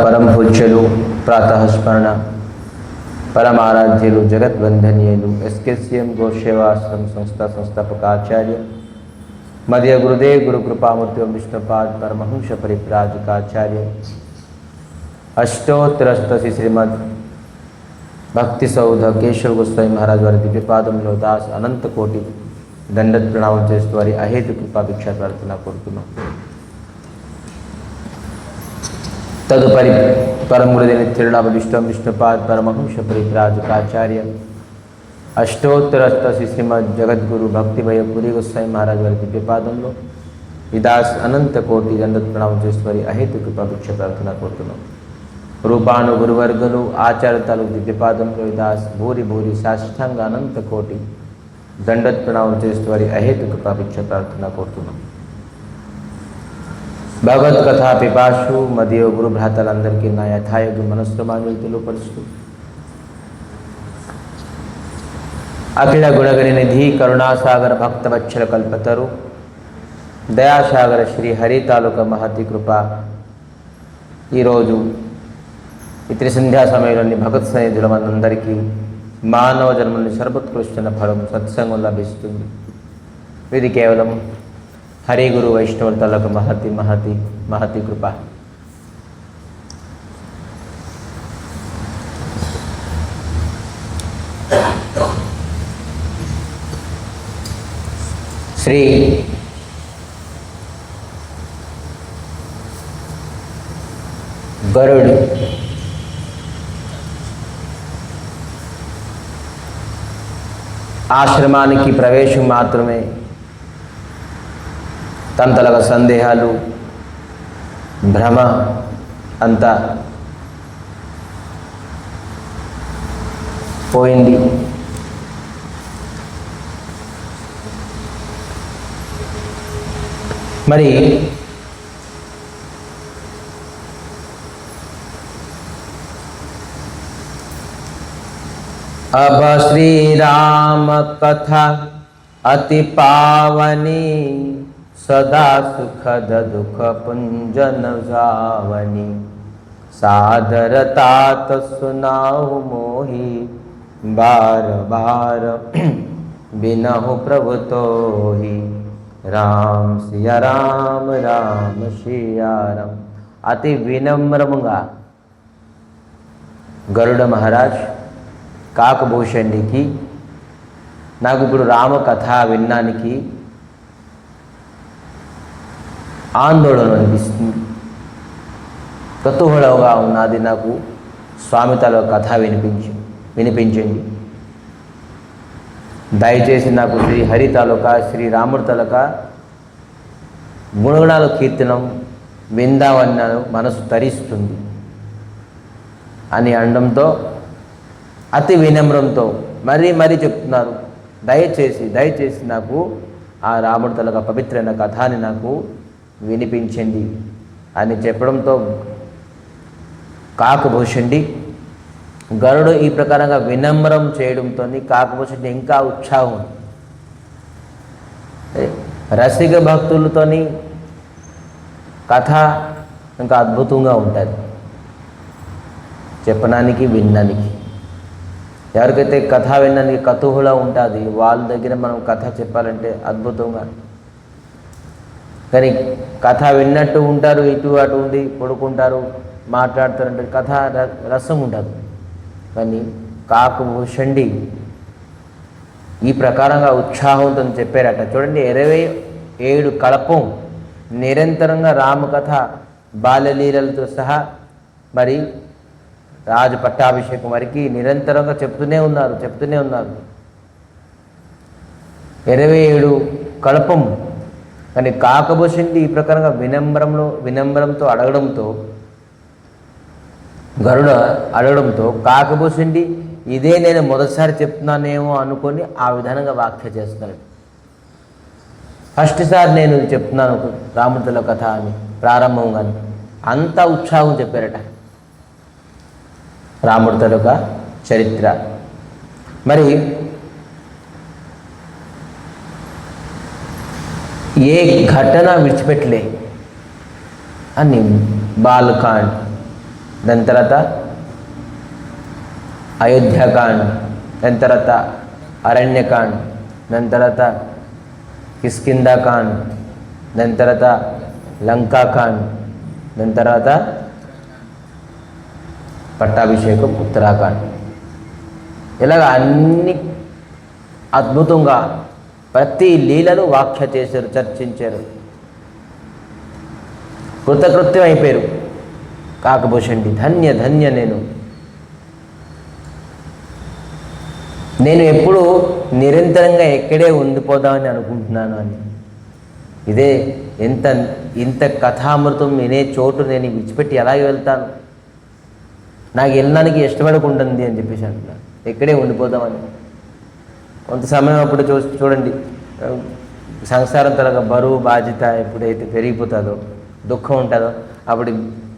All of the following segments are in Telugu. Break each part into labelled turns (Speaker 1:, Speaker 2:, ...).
Speaker 1: పరమ పూజ్యులు ప్రాతఃస్మరణ పరమారాధ్యులు జగద్వందనీయులు ఎస్కేసిఎం గోసేవాశ్రమ సంస్థాపక ఆచార్య మధ్య గురుదేవ్ గురు కృపామూర్తి విష్ణుపాద్ పరమహంస పరిప్రాజకాచార్య అష్టోత్తరస్తసి శ్రీమద్ భక్తి సౌధ కేశవ గోస్వామి మహారాజ్ వారి దివ్యపాదంలో దాస్ అనంత కోటి దండత్ ప్రణామం చేస్తూ వారి అహేతు కృపాభిక్ష ప్రార్థన కోరుతున్నాం. తదుపరి పరముడిని తిరునామ విష్ణుపాద్ పరమహంస పరిప్రాజకాచార్య అష్టోత్తరస్తసి శ్రీమద్ జగద్గురు భక్తిభయ పురి గోస్వామి మహారాజ్ వారి దివ్యపాదంలో విదాస్ అనంత కోటి దండత్ ప్రణామం చేస్తూ వారి అహేతు కృపాభిక్ష ప్రార్థన కోరుతున్నాం. రూపాను గురువర్గలు ఆచార్యతలు దివ్యపాదంలో విదాస్ భూరి భూరి సాష్టాంగ అనంత కోటి దండత్ ప్రణామం చేస్తూ వారి అహేతు కృపాభిక్ష ప్రార్థన కోరుతున్నాం. భగవత్ కథా పిపాషు మధ్య గురు భ్రాతలందరికీ నా యథాయోగ్య మనస్సుమాన్యులు తెలుపరుస్తూ అఖిల గుణగరి నిధి కరుణాసాగర భక్తవత్సల కల్పతరు దయాసాగర శ్రీ హరి తాలూకా మహతి కృప ఈరోజు ఇతరి సంధ్యా సమయంలోని భగవత్ స్నేహితుల మనందరికీ మానవ జన్మని సర్వోత్కృష్ట ఫలం సత్సంగం లభిస్తుంది. ఇది కేవలం హరి గురు వైష్ణవుల తాలూకా మహతి మహతి మహతి కృప. శ్రీ గరుడు ఆశ్రమానికి ప్రవేశం మాత్రమే తనతలగ సందేహాలు భ్రమ అంతా పోయింది. మరి अब श्री राम कथा अति पावनी सदा सुखद दुख पुंजन जावनी सादर तात सुनाऊ मोहि बार बार बिनहु प्रभु तोहि राम सिया राम राम सिया राम. अति विनम्रमुगा గరుడ మహారాజ్ కాకభూషణుడికి నాకు ఇప్పుడు రామకథ వినడానికి ఆందోళన అనిపిస్తుంది, కుతూహలంగా ఉన్నది. నాకు స్వామి తల కథ వినిపించండి. దయచేసి నాకు శ్రీ హరి తాలూకా శ్రీరాముడి తాలూకా గుణగుణాలు కీర్తనం విందామన్నాను, మనసు తరిస్తుంది అని అనడంతో అతి వినమ్రంతో మరీ చెప్తున్నారు, దయచేసి నాకు ఆ రాముడి తాలూకా పవిత్రైన కథని నాకు వినిపించండి అని చెప్పడంతో కాకభూషణుడి గరుడు ఈ ప్రకారంగా వినమ్రం చేయడంతో కాకభూషణుడి ఇంకా ఉత్సాహం. రసిక భక్తులతోని కథ ఇంకా అద్భుతంగా ఉంటుంది చెప్పడానికి వినడానికి. ఎవరికైతే కథ వినడానికి కుతూహలం ఉంటుంది వాళ్ళ దగ్గర మనం కథ చెప్పాలంటే అద్భుతంగా. కానీ కథ విన్నట్టు ఉంటారు, ఇటు అటు ఉండి పడుకుంటారు, మాట్లాడతారంటే కథ రసం ఉంటుంది. కానీ కాకభూషణుడి ఈ ప్రకారంగా ఉత్సాహంతో చెప్పారట. చూడండి, 27 కల్పం నిరంతరంగా రామకథ బాల్యలీలలతో సహా మరి రాజు పట్టాభిషేకం వరకు నిరంతరంగా చెప్తూనే ఉన్నారు. 27 కల్పం. కానీ కాకభూషణుడి ఈ ప్రకారంగా వినమ్రంతో అడగడంతో గరుడ అడగడంతో కాకభూషణుడి ఇదే నేను మొదటిసారి చెప్తున్నానేమో అనుకొని ఆ విధానంగా వ్యాఖ్య చేస్తున్నాడు. ఫస్ట్ సారి నేను చెప్తున్నాను రాముడితో కథ అని ప్రారంభంగాని అంత ఉత్సాహం చెప్పారట రాముడి తాలూకా చరిత్ర. మరి ఏ ఘటన విడిచిపెట్టలే అని బాలకాండ్ దాని తర్వాత అయోధ్యాకాండ్, దాని తర్వాత అరణ్యకాండ్, దాని తర్వాత కిష్కింధాకాండ్, దాని తర్వాత లంకాకాండ్, దాని తర్వాత పట్టాభిషేకం ఉత్తరాఖండ్. ఇలాగ అన్ని అద్భుతంగా ప్రతి లీలను వ్యాఖ్య చేశారు, చర్చించారు. కృతకృత్యం అయిపోయారు కాకభూషణుడి. ధన్య ధన్య నేను ఎప్పుడు నిరంతరంగా ఎక్కడే ఉండిపోదామని అనుకుంటున్నాను అని. ఇదే ఇంత కథామృతం వినే చోటు నేను విడిచిపెట్టి ఎలా వెళ్తాను, నాకు వెళ్ళడానికి ఇష్టపడకుంటుంది అని చెప్పేసి అంటున్నాను. ఎక్కడే ఉండిపోదామని. కొంత సమయం అప్పుడు చూడండి, సంసారం తరగా బరువు బాధ్యత ఎప్పుడైతే పెరిగిపోతుందో, దుఃఖం ఉంటుందో, అప్పుడు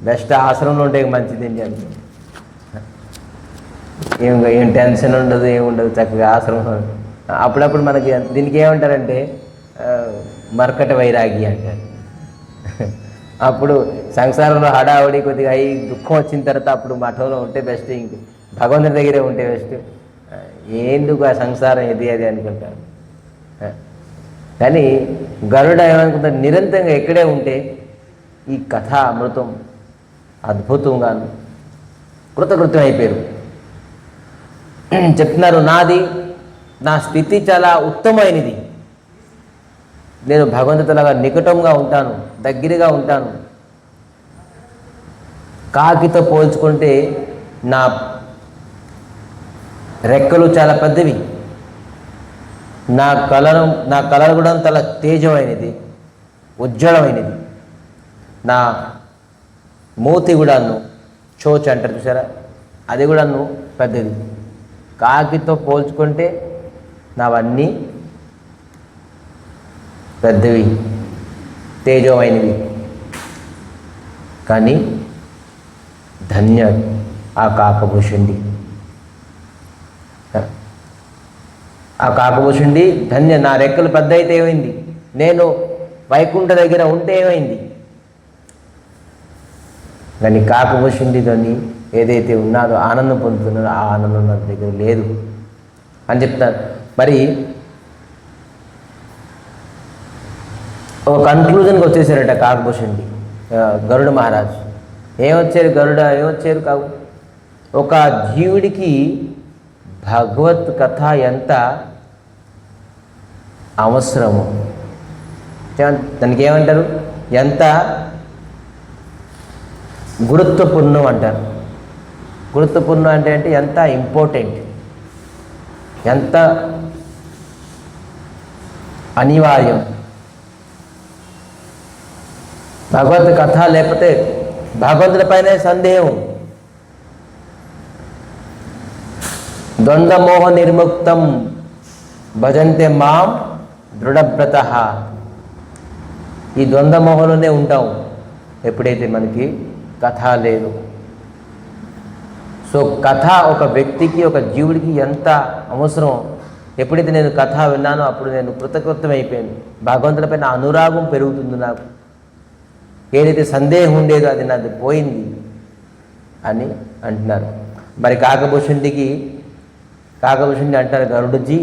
Speaker 1: బెస్ట్ ఆశ్రమంలో ఉంటే మంచిది అని చెప్పి. ఏం టెన్షన్ ఉండదు, ఏముండదు, చక్కగా ఆశ్రమం. అప్పుడప్పుడు మనకి దీనికి ఏమంటారంటే మర్కట వైరాగి అంటారు. అప్పుడు సంసారంలో హడావుడి కొద్దిగా అయి దుఃఖం వచ్చిన తర్వాత అప్పుడు మఠంలో ఉంటే బెస్ట్, ఇంక భగవంతుని దగ్గరే ఉంటే బెస్ట్. ఎందుకు ఆ సంసారం ఇది అది అనుకుంటారు. కానీ గరుడ ఏమనుకుంటారు, నిరంతరంగా ఎక్కడే ఉంటే ఈ కథ అమృతం అద్భుతంగా కృతకృత్యం అయిపోయారు. చెప్తున్నారు, నా స్థితి చాలా ఉత్తమమైనది, నేను భగవంతులాగా నికటంగా ఉంటాను, దగ్గరగా ఉంటాను. కాకితో పోల్చుకుంటే నా రెక్కలు చాలా పెద్దవి, నా కలర్ కూడా చాలా తేజమైనది, ఉజ్వలమైనది. నా మూతి కూడాను చోచ్ అంటారు చూసారా, అది కూడాను పెద్దది. కాకితో పోల్చుకుంటే నావన్నీ పెద్దవి, తేజమైనవి. కానీ ధన్య ఆ కాకభూషుడి, ధన్య. నా రెక్కలు పెద్ద అయితే ఏమైంది, నేను వైకుంఠ దగ్గర ఉంటే ఏమైంది. కానీ కాకభూషుడితోని ఏదైతే ఉన్నాదో ఆనందం పొందుతున్నారో ఆ ఆనందం నా దగ్గర లేదు అని చెప్తారు. మరి ఒక కన్క్లూజన్కి వచ్చేసారట కాకభూషుడి, గరుడ మహారాజు. ఏమొచ్చారు కావు. ఒక జీవుడికి భగవత్ కథ ఎంత అవసరము, దానికి ఏమంటారు, ఎంత గురుత్వపూర్ణం అంటారు. గురుత్వపూర్ణం అంటే ఎంత ఇంపార్టెంట్, ఎంత అనివార్యం. భగవత్ కథ లేకపోతే భగవంతుడిపైనే సందేహం. ద్వంద్వమోహ నిర్ముక్తం భజంతే మాం దృఢవ్రత. ఈ ద్వంద్వమోహంలోనే ఉంటాం ఎప్పుడైతే మనకి కథ లేదు. సో కథ ఒక వ్యక్తికి, ఒక జీవుడికి ఎంత అవసరం. ఎప్పుడైతే నేను కథ విన్నానో అప్పుడు నేను కృతకృత్యం అయిపోయాను. భగవంతుడిపైన అనురాగం పెరుగుతుంది నాకు. ఏదైతే సందేహం ఉండేదో అది నాది పోయింది అని అంటున్నారు. మరి కాకభూషుడిని అంటారు, గరుడజీ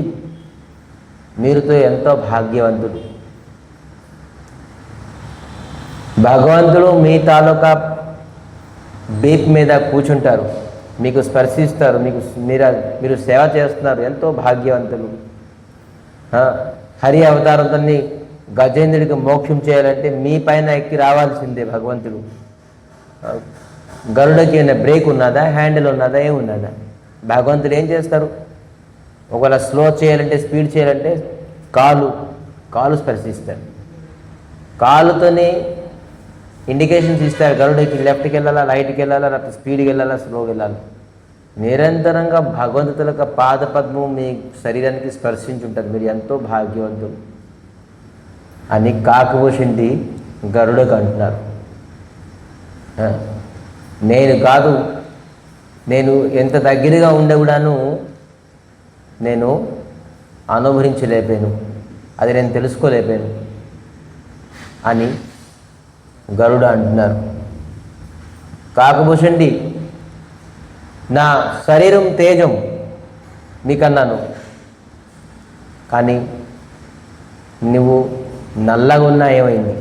Speaker 1: మీరుతో ఎంతో భాగ్యవంతుడు. భగవంతుడు మీ తాలూకా బీప్ మీద కూర్చుంటారు, మీకు స్పర్శిస్తారు, మీరు సేవ చేస్తున్నారు, ఎంతో భాగ్యవంతులు. హరి అవతారంతో గజేంద్రుడికి మోక్షం చేయాలంటే మీ పైన ఎక్కి రావాల్సిందే భగవంతుడు. గరుడకి ఏమైనా బ్రేక్ ఉన్నదా, హ్యాండిల్ ఉన్నదా, ఏమున్నదా? భగవంతుడు ఏం చేస్తారు, ఒకవేళ స్లో చేయాలంటే, స్పీడ్ చేయాలంటే కాలు స్పర్శిస్తారు. కాలుతోనే ఇండికేషన్స్ ఇస్తారు. గరుడికి లెఫ్ట్కి వెళ్ళాలా, రైట్కి వెళ్ళాలా, లేకపోతే స్పీడ్కి వెళ్ళాలా, స్లోకి వెళ్ళాలి. నిరంతరంగా భగవంతుల యొక్క పాదపద్మం మీ శరీరానికి స్పర్శించి ఉంటుంది. మీరు ఎంతో భాగ్యవంతులు అని కాకభూషుడి గరుడకు అంటున్నారు. నేను ఎంత దగ్గరగా ఉండే కూడాను నేను అనుభవించలేపాను, అది నేను తెలుసుకోలేపాను అని గరుడ అంటున్నారు. కాకభూషణుడి నా శరీరం తేజం మీకన్నాను, కానీ నువ్వు నల్లగా ఉన్నా ఏమైంది,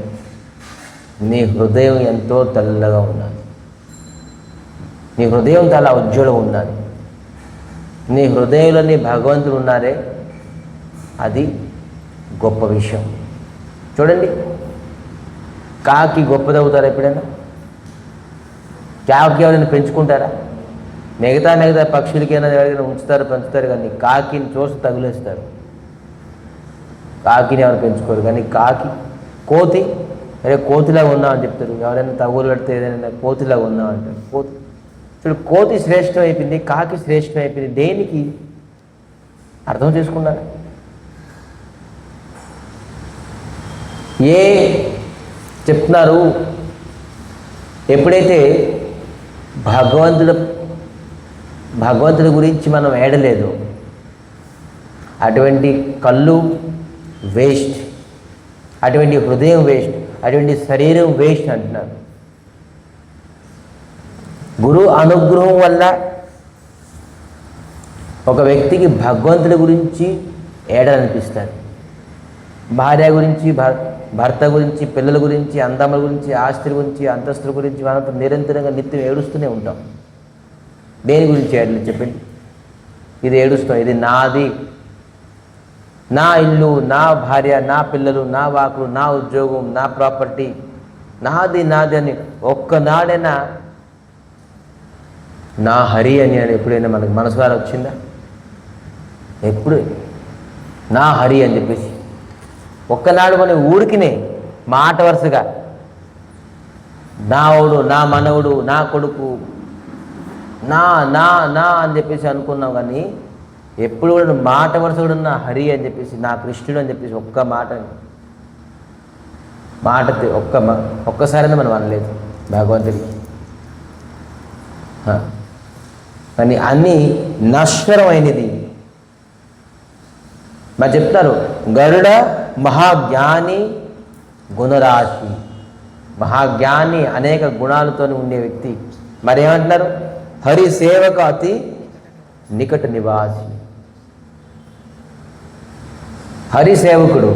Speaker 1: నీ హృదయం ఎంతో తెల్లగా ఉన్నది, నీ హృదయం చాలా ఉజ్వలంగా ఉన్నది, నీ హృదయంలోని భగవంతుడు ఉన్నారే, అది గొప్ప విషయం. చూడండి, కాకి గొప్పదవుతారా ఎప్పుడైనా? కాకి ఎవరైనా పెంచుకుంటారా? మిగతా పక్షులకైనా ఎవరికైనా ఉంచుతారు, పెంచుతారు, కానీ కాకిని చూసి తగులేస్తారు. కాకిని ఎవరు పెంచుకోరు, కానీ కోతి అరే కోతిలాగా ఉన్నామని చెప్తారు. ఎవరైనా తగులు పెడితే ఏదైనా కోతిలాగా ఉన్నామంటారు. చూడు, కోతి శ్రేష్టం అయిపోయింది, కాకి శ్రేష్టం అయిపోయింది. దేనికి? అర్థం చేసుకున్నారా? చెప్తున్నారు, ఎప్పుడైతే భగవంతుడి గురించి మనం ఏడలేదు, అటువంటి కళ్ళు వేస్ట్, అటువంటి హృదయం వేస్ట్, అటువంటి శరీరం వేస్ట్ అంటున్నారు. గురు అనుగ్రహం వల్ల ఒక వ్యక్తికి భగవంతుడి గురించి ఏడాలనిపిస్తారు. భార్య గురించి, భర్త గురించి, పిల్లల గురించి, అందముల గురించి, ఆస్తుల గురించి, అంతస్తుల గురించి మనం నిరంతరంగా నిత్యం ఏడుస్తూనే ఉంటాం. దేని గురించి ఏడలేదు చెప్పండి? ఇది ఏడుస్తాం, ఇది నాది, నా ఇల్లు, నా భార్య, నా పిల్లలు, నా వాకులు, నా ఉద్యోగం, నా ప్రాపర్టీ, నాది అని ఒక్కనాడైనా నా హరి అని ఎప్పుడైనా మనకు మనసు ద్వారా వచ్చిందా? ఎప్పుడు నా హరి అని చెప్పేసి ఒక్కనాడు మన ఊరికినే మాట వరుసగా నావుడు, నా మనవుడు, నా కొడుకు, నా నా నా అని చెప్పేసి అనుకున్నాం, కానీ ఎప్పుడు కూడా మాట వరుస కూడా నా హరి అని చెప్పేసి, నా కృష్ణుడు అని చెప్పేసి ఒక్క మాట ఒక్కసారైనా మనం అనలేదు భగవంతుడికి. కానీ అన్నీ నశ్వరమైనది. మరి చెప్తారు, గరుడ మహాజ్ఞాని గుణరాశి. మహాజ్ఞాని అనేక గుణాలతో ఉండే వ్యక్తి. మరి ఏమంటున్నారు? హరి సేవక అతి నికట నివాసి. హరి సేవకుడు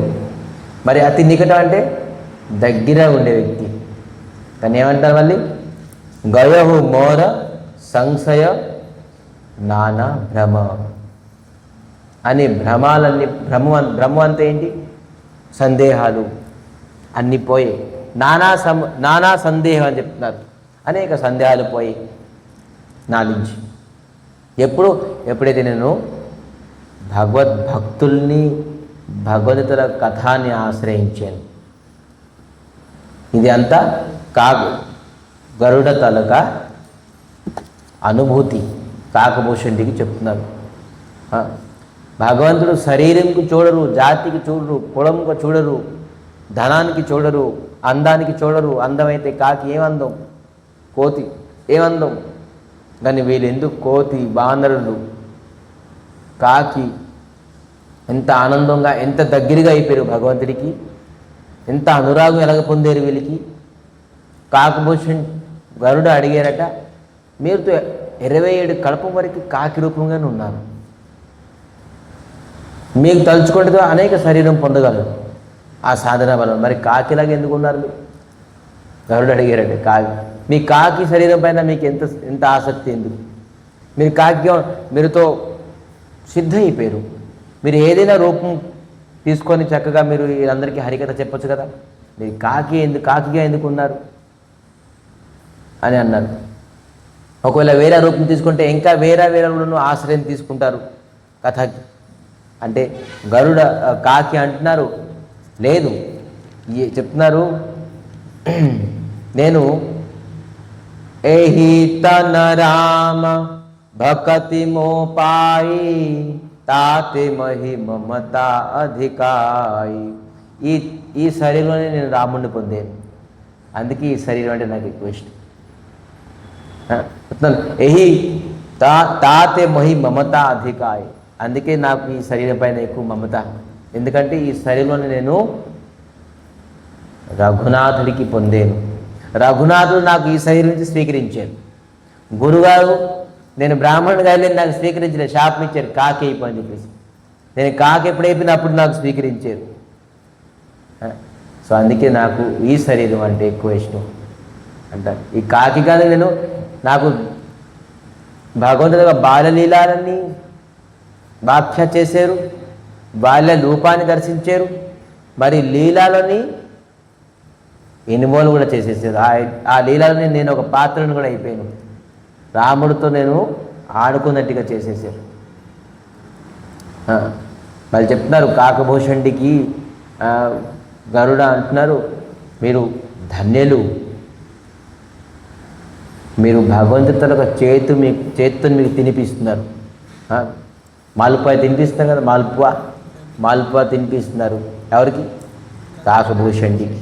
Speaker 1: మరి అతి నికటం అంటే దగ్గర ఉండే వ్యక్తి. కానీ ఏమంటారు మళ్ళీ? గయహు మోర సంశయ నానా భ్రమ అని. భ్రమాలన్నీ భ్రమ అంతా ఏంటి? సందేహాలు అన్నీ పోయి నానా సందేహం అని చెప్తున్నారు. అనేక సందేహాలు పోయి నాలించి ఎప్పుడైతే నేను భగవద్భక్తుల్ని, భగవద్గీతల కథాన్ని ఆశ్రయించాను, ఇది అంతా గరుడ తలక అనుభూతి కాకభూషణుడికి చెప్తున్నారు. భగవంతుడు శరీరంకు చూడరు, జాతికి చూడరు, కులంకు చూడరు, ధనానికి చూడరు, అందానికి చూడరు. అందమైతే కాకి ఏమందం, కోతి ఏమందం, కానీ వీళ్ళు ఎందుకు కోతి, బానరులు, కాకి ఎంత ఆనందంగా, ఎంత దగ్గరగా అయిపోయారు భగవంతుడికి, ఎంత అనురాగం ఎలాగ పొందారు వీళ్ళకి. కాకభూషణ్ గరుడు అడిగారట, మీరుతో 27 కల్పం వరకు కాకి రూపంగానే ఉన్నారు, మీకు తలుచుకుంటే అనేక శరీరం పొందగలరు ఆ సాధన బలం, మరి కాకిలాగా ఎందుకు ఉన్నారు మీరు? గరుడు అడిగారట, మీ కాకి శరీరం పైన మీకు ఎంత ఆసక్తి ఎందుకు? మీరు మీరుతో సిద్ధ అయిపోయారు, మీరు ఏదైనా రూపం తీసుకొని చక్కగా మీరు వీళ్ళందరికీ హరికథ చెప్పొచ్చు కదా, మీరు కాకిగా ఎందుకు ఉన్నారు అని అన్నారు. ఒకవేళ వేరే రూపం తీసుకుంటే ఇంకా వేరే ఆశ్రయం తీసుకుంటారు కథకి అంటే. గరుడ కాకి అంటున్నారు, లేదు చెప్తున్నారు, నేను ఏహి తన రామ భకతి మోపాయి తాతే మహి మమతా అధికాయి. ఈ శరీరంలోనే నేను రాముడిని పొందాను, అందుకే ఈ శరీరం అంటే నాకు ఎక్కువ ఇష్టం. ఏహి తాతే మహి మమతా అధికాయి, అందుకే నాకు ఈ శరీరం పైన ఎక్కువ మమత. ఎందుకంటే ఈ శరీరంలోనే నేను రఘునాథుడికి పొందాను. రఘునాథుడు నాకు ఈ శరీరం నుంచి స్వీకరించారు. గురుగారు నేను బ్రాహ్మణుడిగా వెళ్ళి నాకు స్వీకరించలేదు, శాపం ఇచ్చారు కాకి అయిపోయి చెప్పేసి. నేను కాకి ఎప్పుడైపోయినప్పుడు నాకు స్వీకరించారు. సో అందుకే నాకు ఈ శరీరం అంటే ఎక్కువ ఇష్టం అంటారు. ఈ కాకి కాదు, నేను నాకు భగవంతుడిగా బాల్యలీలాలని వ్యాఖ్య చేశారు, బాల్య రూపాన్ని దర్శించారు, మరి లీలాలని ఇన్వాల్వ్ కూడా చేసేసారు. ఆ లీలాలని నేను ఒక పాత్రను కూడా అయిపోయాను, రాముడితో నేను ఆడుకున్నట్టుగా చేసేసారు. వాళ్ళు చెప్తున్నారు కాకభూషణుడికి గరుడ అంటున్నారు, మీరు ధన్యులు, మీరు భగవంతుడి ఒక చేతితో మీకు తినిపిస్తున్నారు. మాల్పువా తినిపిస్తున్నారు కదా, మాల్పువా తినిపిస్తున్నారు. ఎవరికి? కాకభూషణుడికి.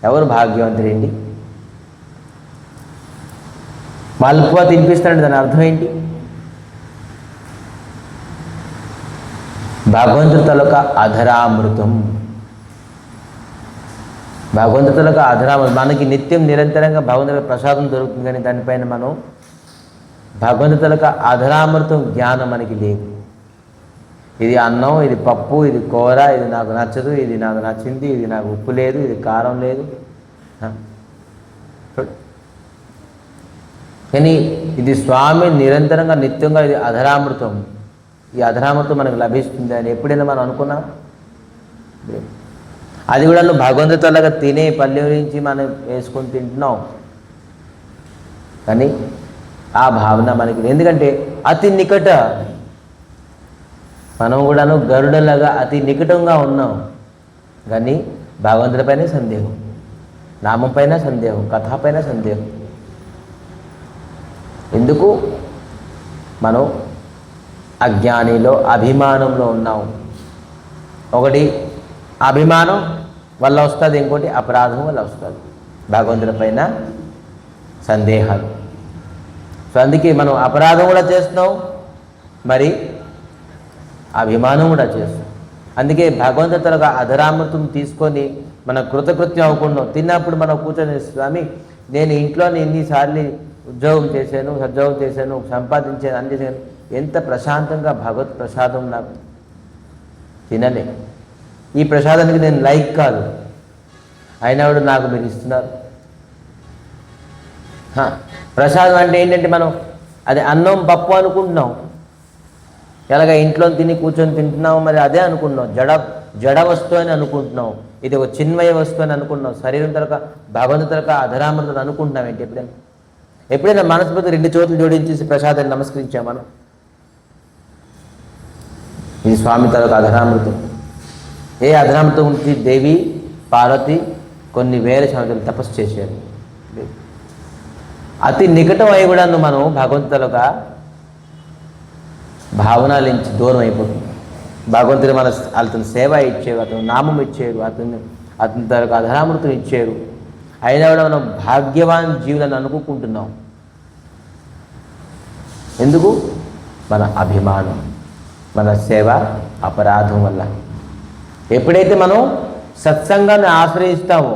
Speaker 1: ఎవరు భాగ్యవంతుడండి? మాల్పువా తినిపిస్తాడు, దాని అర్థం ఏంటి? భగవంతుడి తలొక అధరామృతం. భగవంతుడి తలొక అధరామృతం. మనకి నిత్యం నిరంతరంగా భగవంతుడి ప్రసాదం దొరుకుతుంది, కానీ దానిపైన మనం భగవంతుడి తలొక అధరామృతం జ్ఞానం మనకి లేదు. ఇది అన్నం, ఇది పప్పు, ఇది కూర, ఇది నాకు నచ్చదు, ఇది నాకు నచ్చింది, ఇది నాకు ఉప్పు లేదు, ఇది కారం లేదు. కానీ ఇది స్వామి నిరంతరంగా నిత్యంగా ఇది అధరామృతం. ఈ అధరామృతం మనకు లభిస్తుంది అని ఎప్పుడైనా మనం అనుకున్నాం? అది కూడా నువ్వు భగవంతుడిలాగా తినే పల్లె నుంచి మనం వేసుకొని తింటున్నాం, కానీ ఆ భావన మనకి. ఎందుకంటే అతి నికట, మనం కూడాను గరుడలాగా అతి నికటంగా ఉన్నాం, కానీ భగవంతుడిపైన సందేహం, నామం పైన సందేహం, కథ పైన సందేహం. ఎందుకు? మనం అజ్ఞానిలో అభిమానంలో ఉన్నాం. ఒకటి అభిమానం వల్ల వస్తుంది, ఇంకోటి అపరాధం వల్ల వస్తుంది, భగవంతుడి పైన సందేహాలు. సో అందుకే మనం అపరాధం కూడా చేస్తున్నాం, మరి అభిమానం కూడా చేస్తాం. అందుకే భగవంతుడి తరగా అధరామృతం తీసుకొని మన కృతకృత్యం అవ్వకుండా తిన్నప్పుడు మనం కూర్చొని, స్వామి నేను ఇంట్లో ఎన్నిసార్లు ఉద్యోగం చేశాను, సద్యోగం చేశాను, సంపాదించాను, అన్ని చేశాను, ఎంత ప్రశాంతంగా భగవత్ ప్రసాదం నాకు తినలే. ఈ ప్రసాదానికి నేను లైక్ కాదు, అయినా కూడా నాకు మీరు ఇస్తున్నారు. ప్రసాదం అంటే ఏంటంటే మనం అది అన్నం పప్పు అనుకుంటున్నాం, ఎలాగ ఇంట్లో తిని కూర్చొని తింటున్నాం, మరి అదే అనుకుంటున్నాం. జడ వస్తువు అని అనుకుంటున్నాం, ఇది ఒక చిన్మయ వస్తువు అని అనుకుంటున్నాం. శరీరం తరక భగవంతు తరక అధరామృతం అనుకుంటున్నాం. ఏంటి ఎప్పుడైనా మనస్ఫూర్తి రెండు చేతులు జోడించేసి ప్రసాదాన్ని నమస్కరించాం మనం? ఇది స్వామి తరక అధరామృతం. ఏ అధరామృతం గురించి దేవి పార్వతి కొన్ని వేల సంవత్సరాలు తపస్సు చేశారు. అతి నికటం అయి కూడా మనం భగవంతుల భావనల నుంచి దూరం అయిపోతుంది. భగవంతుడు మన అతని సేవ ఇచ్చారు, అతను నామం ఇచ్చారు, అతని తరకు అధరామృతం ఇచ్చారు, అయినా కూడా మనం భాగ్యవాన్ జీవులను అనుకుంటున్నాం. ఎందుకు? మన అభిమానం, మన సేవ అపరాధం వల్ల. ఎప్పుడైతే మనం సత్సంగాన్ని ఆశ్రయిస్తామో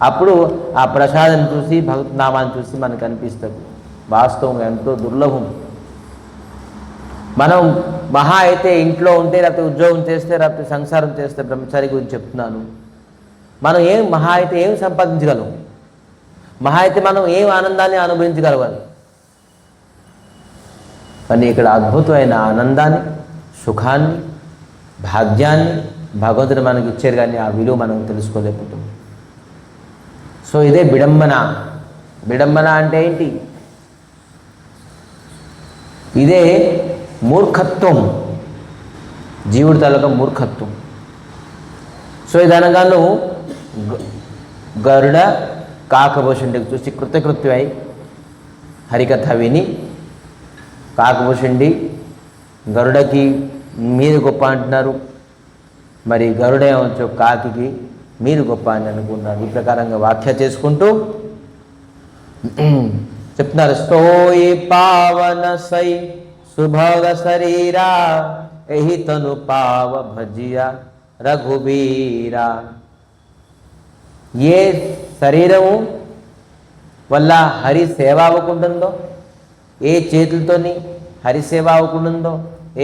Speaker 1: అప్పుడు ఆ ప్రసాదం చూసి భగవత్ నామాన్ని చూసి మనకు అనిపిస్తుంది వాస్తవం ఎంతో దుర్లభం. మనం మహా అయితే ఇంట్లో ఉంటే, లేకపోతే ఉద్యోగం చేస్తే, లేకపోతే సంసారం చేస్తే, బ్రహ్మచారి గురించి చెప్తున్నాను, మనం మహా అయితే ఏం సంపాదించగలం? మహా అయితే మనం ఏం ఆనందాన్ని అనుభవించగలగాలి? కానీ ఇక్కడ అద్భుతమైన ఆనందాన్ని, సుఖాన్ని, భాగ్యాన్ని భగవంతుడు మనకి ఇచ్చారు, కానీ ఆ విలువ మనం తెలుసుకోలేకపోతాం. సో ఇదే విడంబన. విడంబన అంటే ఏంటి? ఇదే మూర్ఖత్వం, జీవుడి తాలూకా మూర్ఖత్వం. సో ఇది అనగాను గరుడ కాకభూషణుడికి చూసి కృతకృత్యమై హరికథ విని, కాకభూషణుడి గరుడకి మీరు గొప్ప అంటున్నారు, మరి గరుడ ఏమొచ్చో కాకి మీరు గొప్ప అని అనుకున్నారు. ఈ ప్రకారంగా వ్యాఖ్య చేసుకుంటూ చెప్తున్నారు. స్తోయి పావన సై సుభగ శరీరా ఎహి తను పావ భజియా రఘుబీరా. ఏ శరీరము వల్ల హరి సేవ అవ్వకుంటుందో, ఏ చేతులతోని హరి సేవ అవ్వకుంటుందో,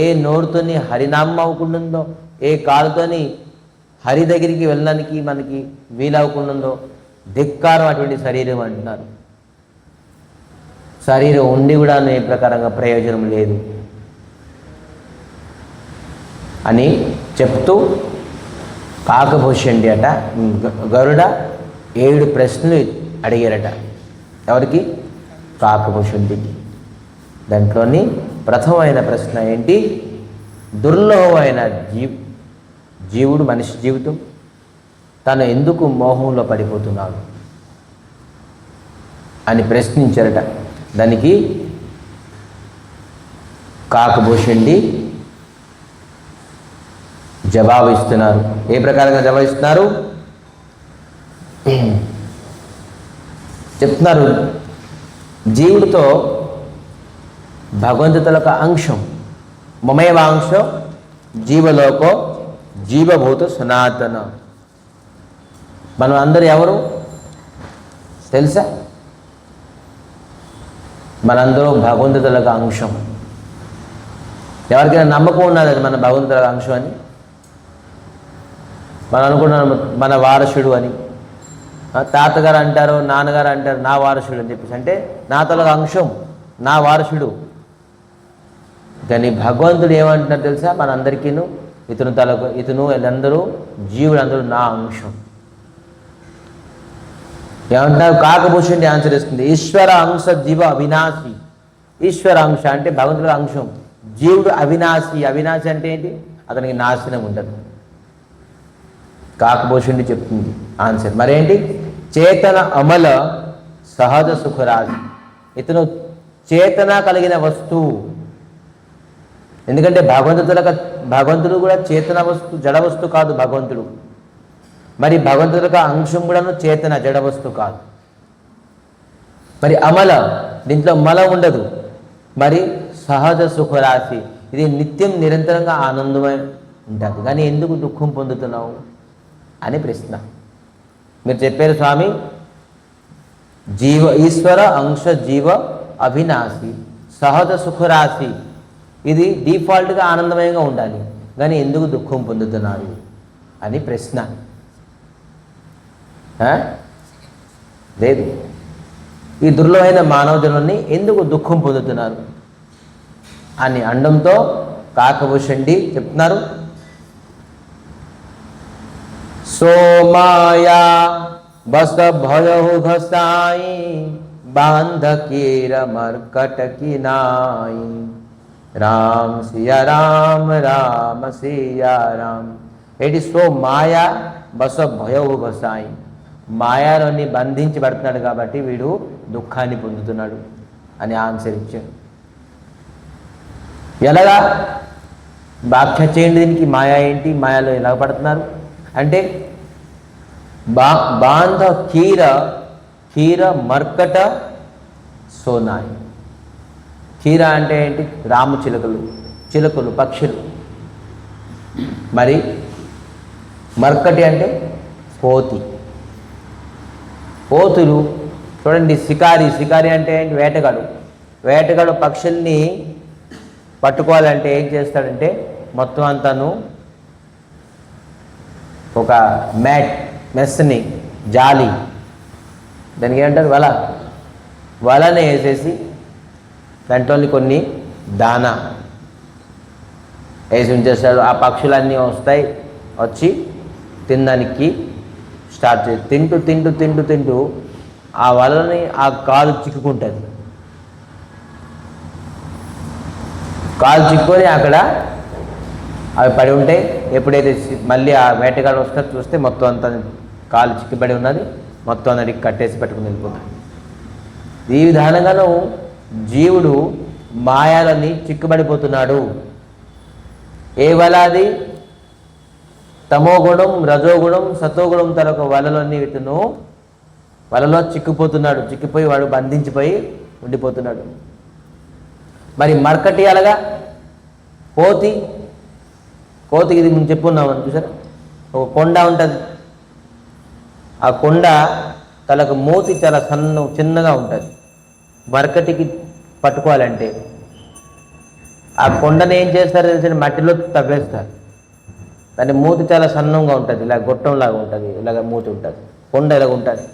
Speaker 1: ఏ నోరుతోని హరినామం అవ్వకుంటుందో, ఏ కాలుతోని హరి దగ్గరికి వెళ్ళడానికి మనకి వీలవ్వకుంటుందో ధిక్కారం అటువంటి శరీరం అంటున్నారు. శరీరం ఉండి కూడా ఏ ప్రకారంగా ప్రయోజనం లేదు అని చెప్తూ కాకభూషణుడి అట గరుడ 7 ప్రశ్నలు అడిగారట. ఎవరికి? కాకభూషణుడికి. దాంట్లోని ప్రథమమైన ప్రశ్న ఏంటి? దుర్లభమైన జీవుడు మనిషి జీవితం తను ఎందుకు మోహంలో పడిపోతున్నాడు అని ప్రశ్నించారట. దానికి కాకభూషణుడి జవాబు ఇస్తున్నారు. ఏ ప్రకారంగా జవాబు ఇస్తున్నారు చెప్తున్నారు. జీవుడితో భగవంతుల అంశం మమేవాంశం జీవలోకో జీవభూత సనాతన. మనం అందరూ ఎవరు తెలుసా? మనందరూ భగవంతుల అంశం. ఎవరికైనా నమ్మకం ఉన్నది మన భగవంతుల అంశం అని? మనం అనుకున్నాం మన వారసుడు అని. తాతగారు అంటారు, నాన్నగారు అంటారు నా వారసుడు అని చెప్పేసి. అంటే నా తల అంశం, నా వారసుడు. కానీ భగవంతుడు ఏమంటున్నారు తెలుసా? మనందరికీను ఇతను వీళ్ళందరూ జీవులు అందరూ నా అంశం ఏమంటున్నారు? కాకభూషణుడి ఆన్సర్ ఇస్తుంది. ఈశ్వర అంశ జీవ అవినాశి. ఈశ్వర అంశ అంటే భగవంతుడి అంశం. జీవుడు అవినాశి. అవినాశి అంటే ఏంటి? అతనికి నాశనం ఉండదు. కాకభూషణుడి చెప్తుంది ఆన్సర్. మరేంటి? చేతన అమల సహజ సుఖరాశి. ఇతను చేతన కలిగిన వస్తువు. ఎందుకంటే భగవంతుడు కూడా చేతన వస్తు, జడ వస్తువు కాదు భగవంతుడు. మరి భగవంతుడికి అంశం కూడాను చేతన, జడ వస్తువు కాదు. మరి అమల, దీంట్లో మల ఉండదు. మరి సహజ సుఖరాశి, ఇది నిత్యం నిరంతరంగా ఆనందమై ఉంటుంది. కానీ ఎందుకు దుఃఖం పొందుతున్నావు అని ప్రశ్న. మీరు చెప్పారు స్వామి, ఈశ్వర అంశ జీవ అవినాశి సహజ సుఖరాశి, ఇది డిఫాల్ట్గా ఆనందమయంగా ఉండాలి, కానీ ఎందుకు దుఃఖం పొందుతున్నారు అని ప్రశ్న. లేదు, ఈ దుర్లభమైన మానవ జన్మని ఎందుకు దుఃఖం పొందుతున్నారు అని అండంతో కాకభూషణుడి చెప్తున్నారు. सोमाया बस भयो घसाई बांध कीर मरकट की नाई राम सिया राम राम सिया राम. ఏంటి? సో మాయా బస భయో ఘసాయి, మాయాలోని బంధించబడుతున్నాడు కాబట్టి వీడు దుఃఖాన్ని పొందుతున్నాడు అని ఆన్సర్ ఇచ్చాడు. ఎలాగా వ్యాఖ్య చేయండి దీనికి? మాయా ఏంటి? మాయాలో ఎలా పడుతున్నారు అంటే బాంధ కీర మర్కట సోనాయి. కీర అంటే ఏంటి? రాము చిలుకలు పక్షులు. మరి మర్కటి అంటే కోతులు. చూడండి, శికారి అంటే ఏంటి? వేటగాడు పక్షుల్ని పట్టుకోవాలంటే ఏం చేస్తాడంటే మొత్తం అంతాను ఒక మెస్ని, జాలి, దానికి ఏమంటారు, వలని వేసేసి దాంట్లో కొన్ని దానా వేసి ఉంచేస్తాడు. ఆ పక్షులన్నీ వచ్చి తినడానికి స్టార్ట్ చేసి తింటూ ఆ వలని ఆ కాలు చిక్కుకుంటుంది. కాలు చిక్కుకొని అక్కడ అవి పడి ఉంటాయి. ఎప్పుడైతే మళ్ళీ ఆ వేటగాడు వస్తే చూస్తే మొత్తం అంతా కాలు చిక్కిపడి ఉన్నది, మొత్తం అన్నిటికి కట్టేసి పెట్టుకుని వెళ్ళిపోతాడు. ఈ విధానంగాను జీవుడు మాయాలని చిక్కుబడిపోతున్నాడు. ఏ వలాది? తమోగుణం, రజోగుణం, సతోగుణం తరొక వలలో చిక్కుపోతున్నాడు. చిక్కిపోయి వాడు బంధించిపోయి ఉండిపోతున్నాడు. మరి మర్కటి అలాగా కోతికి ఇది మనం చెప్పుకున్నామని చూసారా? ఒక కొండ ఉంటుంది, ఆ కొండ తలకు మూతి చాలా చిన్నగా ఉంటుంది. మరకటికి పట్టుకోవాలంటే ఆ కొండను ఏం చేస్తారు తెలిసిన మట్టిలో తవ్వేస్తారు. దాని మూతి చాలా సన్నంగా ఉంటుంది, ఇలా గొట్టంలాగా ఉంటుంది, ఇలాగ మూతి ఉంటుంది, కొండ ఇలాగ ఉంటుంది.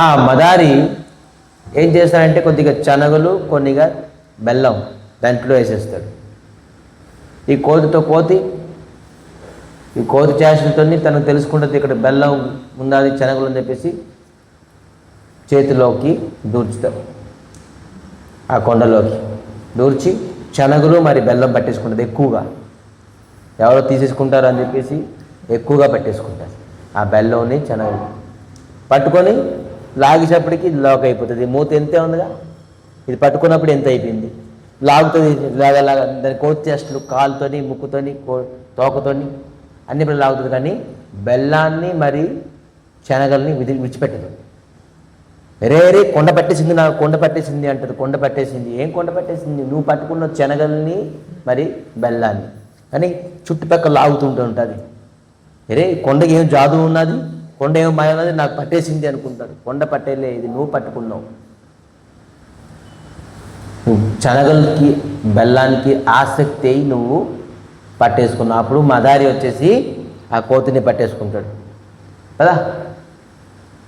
Speaker 1: ఆ మదారి ఏం చేస్తాడంటే కొద్దిగా శనగలు కొద్దిగా బెల్లం దాంట్లో వేసేస్తాడు. ఈ కోతి చేష్టతో తనకు తెలుసుకుంటుంది ఇక్కడ బెల్లం ఉన్నది శనగలు అని చెప్పేసి చేతిలోకి దూర్చుతాడు. ఆ కొండలోకి దూర్చి శనగలు మరి బెల్లం పట్టేసుకుంటుంది ఎక్కువగా. ఎవరో తీసేసుకుంటారు అని చెప్పేసి ఎక్కువగా పట్టేసుకుంటారు. ఆ బెల్లంని శనగలు పట్టుకొని లాగేసేపటికి లాక్ అయిపోతుంది. మూత ఎంతే ఉందిగా, ఇది పట్టుకున్నప్పుడు ఎంత అయిపోయింది, లాగుతుంది. లాగలాగా దాని కోతి చేష్టలు కాలుతోని ముక్కుతోని తోకతోని అన్ని ఇప్పుడు లాగుతుంది. కానీ బెల్లాన్ని మరి శనగల్ని విడిచిపెట్టదు. రే కొండ పట్టేసింది, నాకు కొండ పట్టేసింది అంటారు. కొండ పట్టేసింది ఏం కొండ పట్టేసింది, నువ్వు పట్టుకున్న శనగల్ని మరి బెల్లాన్ని అని చుట్టుపక్కల లాగుతుంటూ ఉంటుంది. రే కొండకి ఏం జాదు ఉన్నది, కొండ ఏం మాయ ఉన్నది, నాకు పట్టేసింది అనుకుంటాడు. కొండ పట్టేలే, ఇది నువ్వు పట్టుకున్నావు. శనగలకి బెల్లానికి ఆసక్తి అయి నువ్వు పట్టేసుకున్నావు. అప్పుడు మదారి వచ్చేసి ఆ కోతిని పట్టేసుకుంటాడు కదా.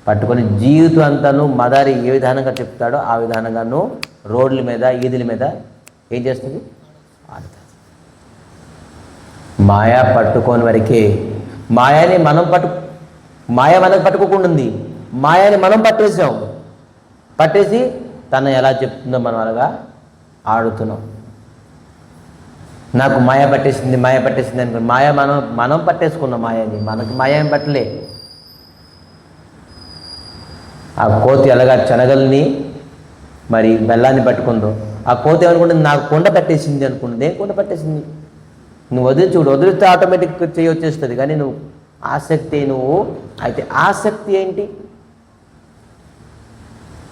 Speaker 1: పట్టుకొని జీవితం అంతాను మదారి ఏ విధానంగా చెప్తాడో ఆ విధానంగాను రోడ్ల మీద ఈదుల మీద ఏం చేస్తుంది, ఆడుతుంది. మాయా పట్టుకోని వరకే. మాయాని మాయ మనకు పట్టుకోకుండా ఉంది. మాయాని మనం పట్టేసాం. పట్టేసి తను ఎలా చెప్తుందో మనం అలాగా ఆడుతున్నాం. నాకు మాయ పట్టేసింది అనుకో, మాయ మనం పట్టేసుకున్నాం. మాయని మనకి మాయ ఏం పట్టలే. ఆ కోతి ఎలాగా శనగల్ని మరి బెల్లాన్ని పట్టుకుందో, ఆ కోతి ఏమనుకుంటుంది, నాకు కొండ పట్టేసింది అనుకుంటుంది. ఏం కొండ పట్టేసింది, నువ్వు వదిలిస్తే ఆటోమేటిక్గా వచ్చేస్తుంది. కానీ నువ్వు ఆసక్తి అయితే ఆసక్తి ఏంటి?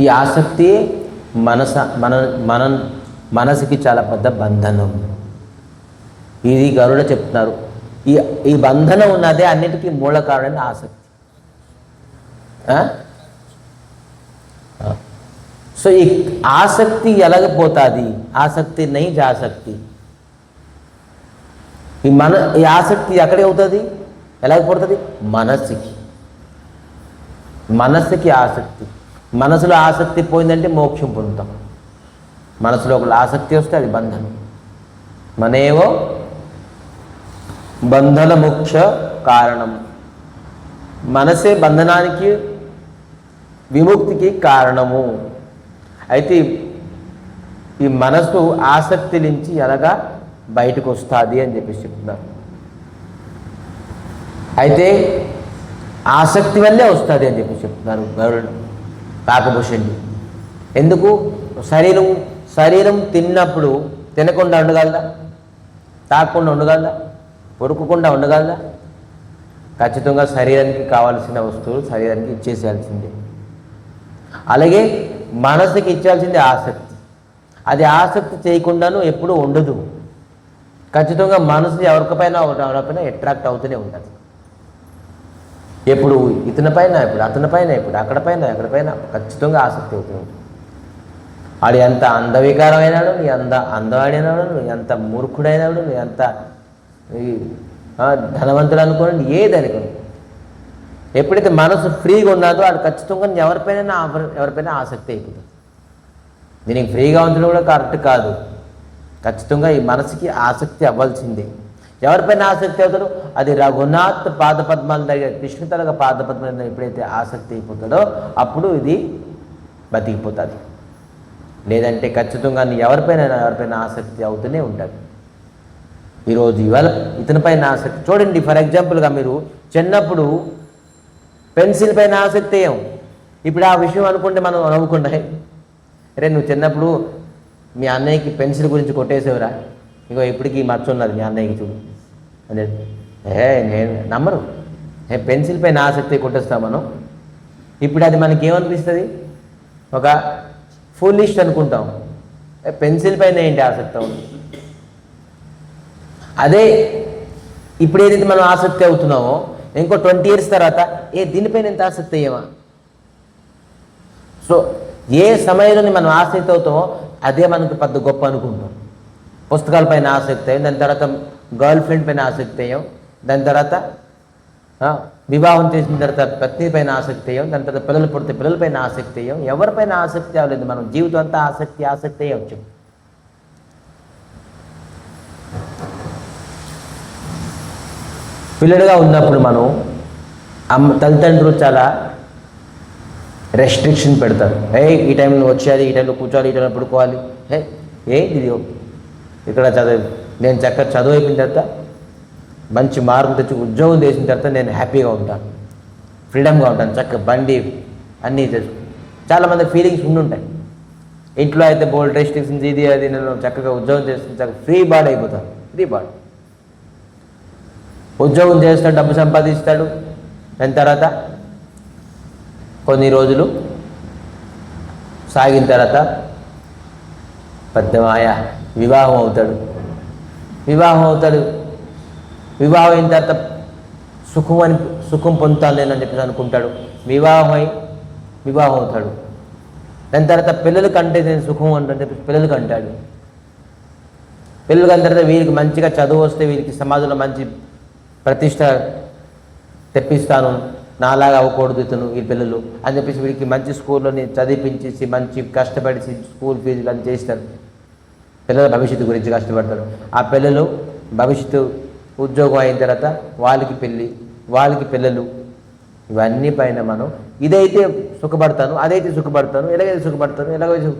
Speaker 1: ఈ ఆసక్తి మనసుకి చాలా పెద్ద బంధనం. ఇది గరుడ చెప్తున్నారు. ఈ బంధనం ఉన్నదే అన్నిటికీ మూల కారణమైన ఆసక్తి. సో ఈ ఆసక్తి ఎలాగపోతుంది? ఆసక్తి నై జాసక్తి. ఈ ఆసక్తి ఎక్కడే అవుతుంది, ఎలాగ పడుతుంది? మనస్సుకి ఆసక్తి. మనసులో ఆసక్తి పోయిందంటే మోక్షం పొందుతాం. మనసులో ఒక ఆసక్తి వస్తే అది బంధనం. మనేవో బంధన ముఖ్య కారణం. మనసే బంధనానికి విముక్తికి కారణము. అయితే ఈ మనసు ఆసక్తి నుంచి ఎలాగా బయటకు వస్తుంది అని చెప్పేసి చెప్తున్నారు. అయితే ఆసక్తి వల్లే వస్తుంది అని చెప్పి చెప్తున్నారు గరుడు కాకభూషణుడు. ఎందుకు? శరీరం తిన్నప్పుడు తినకుండా ఉండగలదా, తాగకుండా ఉండగలదా, పొరుకోకుండా ఉండగలదా? ఖచ్చితంగా శరీరానికి కావాల్సిన వస్తువులు శరీరానికి ఇచ్చేసేయాల్సిందే. అలాగే మనసుకి ఇచ్చాల్సిందే ఆసక్తి. అది ఆసక్తి చేయకుండాను ఎప్పుడూ ఉండదు. ఖచ్చితంగా మనసు ఎవరికైనా అట్రాక్ట్ అవుతూనే ఉంటుంది. ఎప్పుడు ఇతనిపైన, ఇప్పుడు అతనిపైన, ఇప్పుడు ఎక్కడిపైన ఖచ్చితంగా ఆసక్తి అవుతుంది. వాడు ఎంత అందవికారమైనాడు, నీ అందవాడైనాడు, నువ్వు ఎంత మూర్ఖుడైనాడు, నువ్వు ఎంత ధనవంతుడు అనుకోండి, ఏదనుకోండి, ఎప్పుడైతే మనసు ఫ్రీగా ఉన్నదో వాడు ఖచ్చితంగా ఎవరిపైన ఆసక్తి అయిపోతుంది. దీనికి ఫ్రీగా ఉంచడం కూడా కరెక్ట్ కాదు. ఖచ్చితంగా ఈ మనసుకి ఆసక్తి అవ్వాల్సిందే. ఎవరిపైన ఆసక్తి అవుతాడో అది రఘునాథ్ పాదపద్మాల దగ్గర, కృష్ణతలగ పాదపద్మాల ఎప్పుడైతే ఆసక్తి అయిపోతాడో అప్పుడు ఇది బతికిపోతుంది. లేదంటే ఖచ్చితంగా ఎవరిపైన ఆసక్తి అవుతూనే ఉంటుంది. ఈరోజు ఇవాళ ఇతనిపైన ఆసక్తి చూడండి. ఫర్ ఎగ్జాంపుల్గా మీరు చిన్నప్పుడు పెన్సిల్ పైన ఆసక్తి అయ్యాం. ఇప్పుడు ఆ విషయం అనుకుంటే మనం నవ్వుకుంటా, అరే నువ్వు చిన్నప్పుడు మీ అన్నయ్యకి పెన్సిల్ గురించి కొట్టేసేవరా, ఇంకో ఇప్పటికీ మచ్చ ఉన్నది మీ అన్నయ్యకి చూడు అదే. నేను నమ్మరు. పెన్సిల్ పైన ఆసక్తి కొట్టేస్తాం మనం. ఇప్పుడు అది మనకి ఏమనిపిస్తుంది, ఒక ఫుల్లిష్ అనుకుంటాం. పెన్సిల్ పైన ఏంటి ఆసక్తి ఉంది. అదే ఇప్పుడు ఏదైతే మనం ఆసక్తి అవుతున్నామో ఇంకో 20 years తర్వాత దీనిపైన ఎంత ఆసక్తి అయ్యామా. సో ఏ సమయంలోని మనం ఆసక్తి అవుతామో అదే మనకు పెద్ద గొప్ప అనుకుంటాం. పుస్తకాలపైన ఆసక్తి అయ్యాం, దాని తర్వాత గర్ల్ ఫ్రెండ్ పైన ఆసక్తి అయ్యాం, దాని తర్వాత వివాహం చేసిన తర్వాత పత్ని పైన ఆసక్తి అయ్యాం, దాని తర్వాత పిల్లలు పుడితే పిల్లలపైన ఆసక్తి అయ్యాం. ఎవరిపైన ఆసక్తి అవ్వలేదు, మనం జీవితం అంతా ఆసక్తి అయ్యవచ్చు. పిల్లలుగా ఉన్నప్పుడు మనం తల్లిదండ్రులు చాలా రెస్ట్రిక్షన్ పెడతారు. ఈ టైంలో వచ్చేయాలి, ఈ టైంలో కూర్చోవాలి, ఈ టైంలో పడుకోవాలి. ఇది ఇక్కడ నేను చక్కగా చదువు అయిపోయిన తర్వాత మంచి మార్కులు తెచ్చి ఉద్యోగం చేసిన తర్వాత నేను హ్యాపీగా ఉంటాను, ఫ్రీడమ్గా ఉంటాను, చక్కగా బండి అన్నీ తెచ్చు. చాలామంది ఫీలింగ్స్ ఉండుంటాయి. ఇంట్లో అయితే బోల్డ్ రెస్ట్రిక్షన్స్, ఇది అది, నేను చక్కగా ఉద్యోగం చేస్తాను, చక్కగా ఫ్రీ బాడ్ అయిపోతాను. ఫ్రీ బాడ్ ఉద్యోగం చేస్తాడు, డబ్బు సంపాదిస్తాడు, దాని తర్వాత కొన్ని రోజులు సాగిన తర్వాత పెద్ద మాయ వివాహం అవుతాడు. వివాహం అయిన తర్వాత సుఖం పొందుతాను నేను చెప్పేసి అనుకుంటాడు. వివాహం అవుతాడు. దాని తర్వాత పిల్లలకి అంటే నేను సుఖం అంటే చెప్పి పిల్లలకి అంటాడు. పిల్లలకి అంత తర్వాత వీరికి మంచిగా చదువు వస్తే వీరికి సమాజంలో మంచి ప్రతిష్ట తెప్పిస్తాను, నాలాగా అవ్వకూడదు ఇతను ఈ పిల్లలు అని చెప్పేసి వీడికి మంచి స్కూల్లోని చదివించేసి మంచి కష్టపడి స్కూల్ ఫీజులు అని చేస్తారు. పిల్లల భవిష్యత్తు గురించి కష్టపడతారు. ఆ పిల్లలు భవిష్యత్తు ఉద్యోగం అయిన తర్వాత వాళ్ళకి పెళ్ళి, వాళ్ళకి పిల్లలు, ఇవన్నీ పైన మనం ఇదైతే సుఖపడతాను, అదైతే సుఖపడతాను, ఎలాగైతే సుఖపడతాను, ఎలాగైతే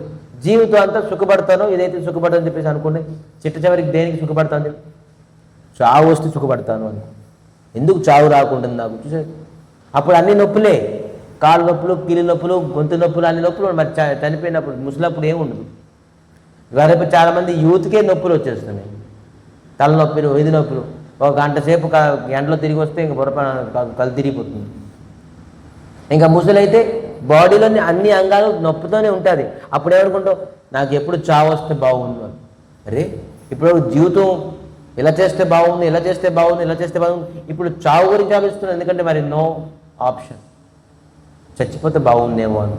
Speaker 1: జీవితం అంతా సుఖపడతాను, ఇదైతే సుఖపడతాను చెప్పేసి అనుకుంటే చిట్ట చివరికి దేనికి సుఖపడతాను చెప్పి చావు వస్తే సుఖపడతాను అని. ఎందుకు చావు రాకుంటుంది నాకు చూసే. అప్పుడు అన్ని నొప్పులే, కాళ్ళు నొప్పులు, కీళ్ళ నొప్పులు, గొంతు నొప్పులు, అన్ని నొప్పులు. మరి చనిపోయినప్పుడు ముసలప్పుడు ఏముండదు. రేపు చాలామంది యూత్కే నొప్పులు వచ్చేస్తున్నాయి, తలనొప్పులు, వీధి నొప్పులు. ఒక గంట సేపు ఎండలో తిరిగి వస్తే ఇంక కళ్ళు తిరిగిపోతుంది. ఇంకా ముసలైతే బాడీలోని అన్ని అంగాలు నొప్పితోనే ఉంటుంది. అప్పుడు ఏమనుకుంటావు, నాకు ఎప్పుడు చావు వస్తే బాగుండు అని. అరే ఇప్పుడు జీవితం ఇలా చేస్తే బాగుంది, ఇలా చేస్తే బాగుంది, ఇలా చేస్తే బాగుంది. ఇప్పుడు చావు గురించి ఆలోచిస్తున్నాను, ఎందుకంటే మరి నో ఆప్షన్. చచ్చిపోతే బాగుందేమో అని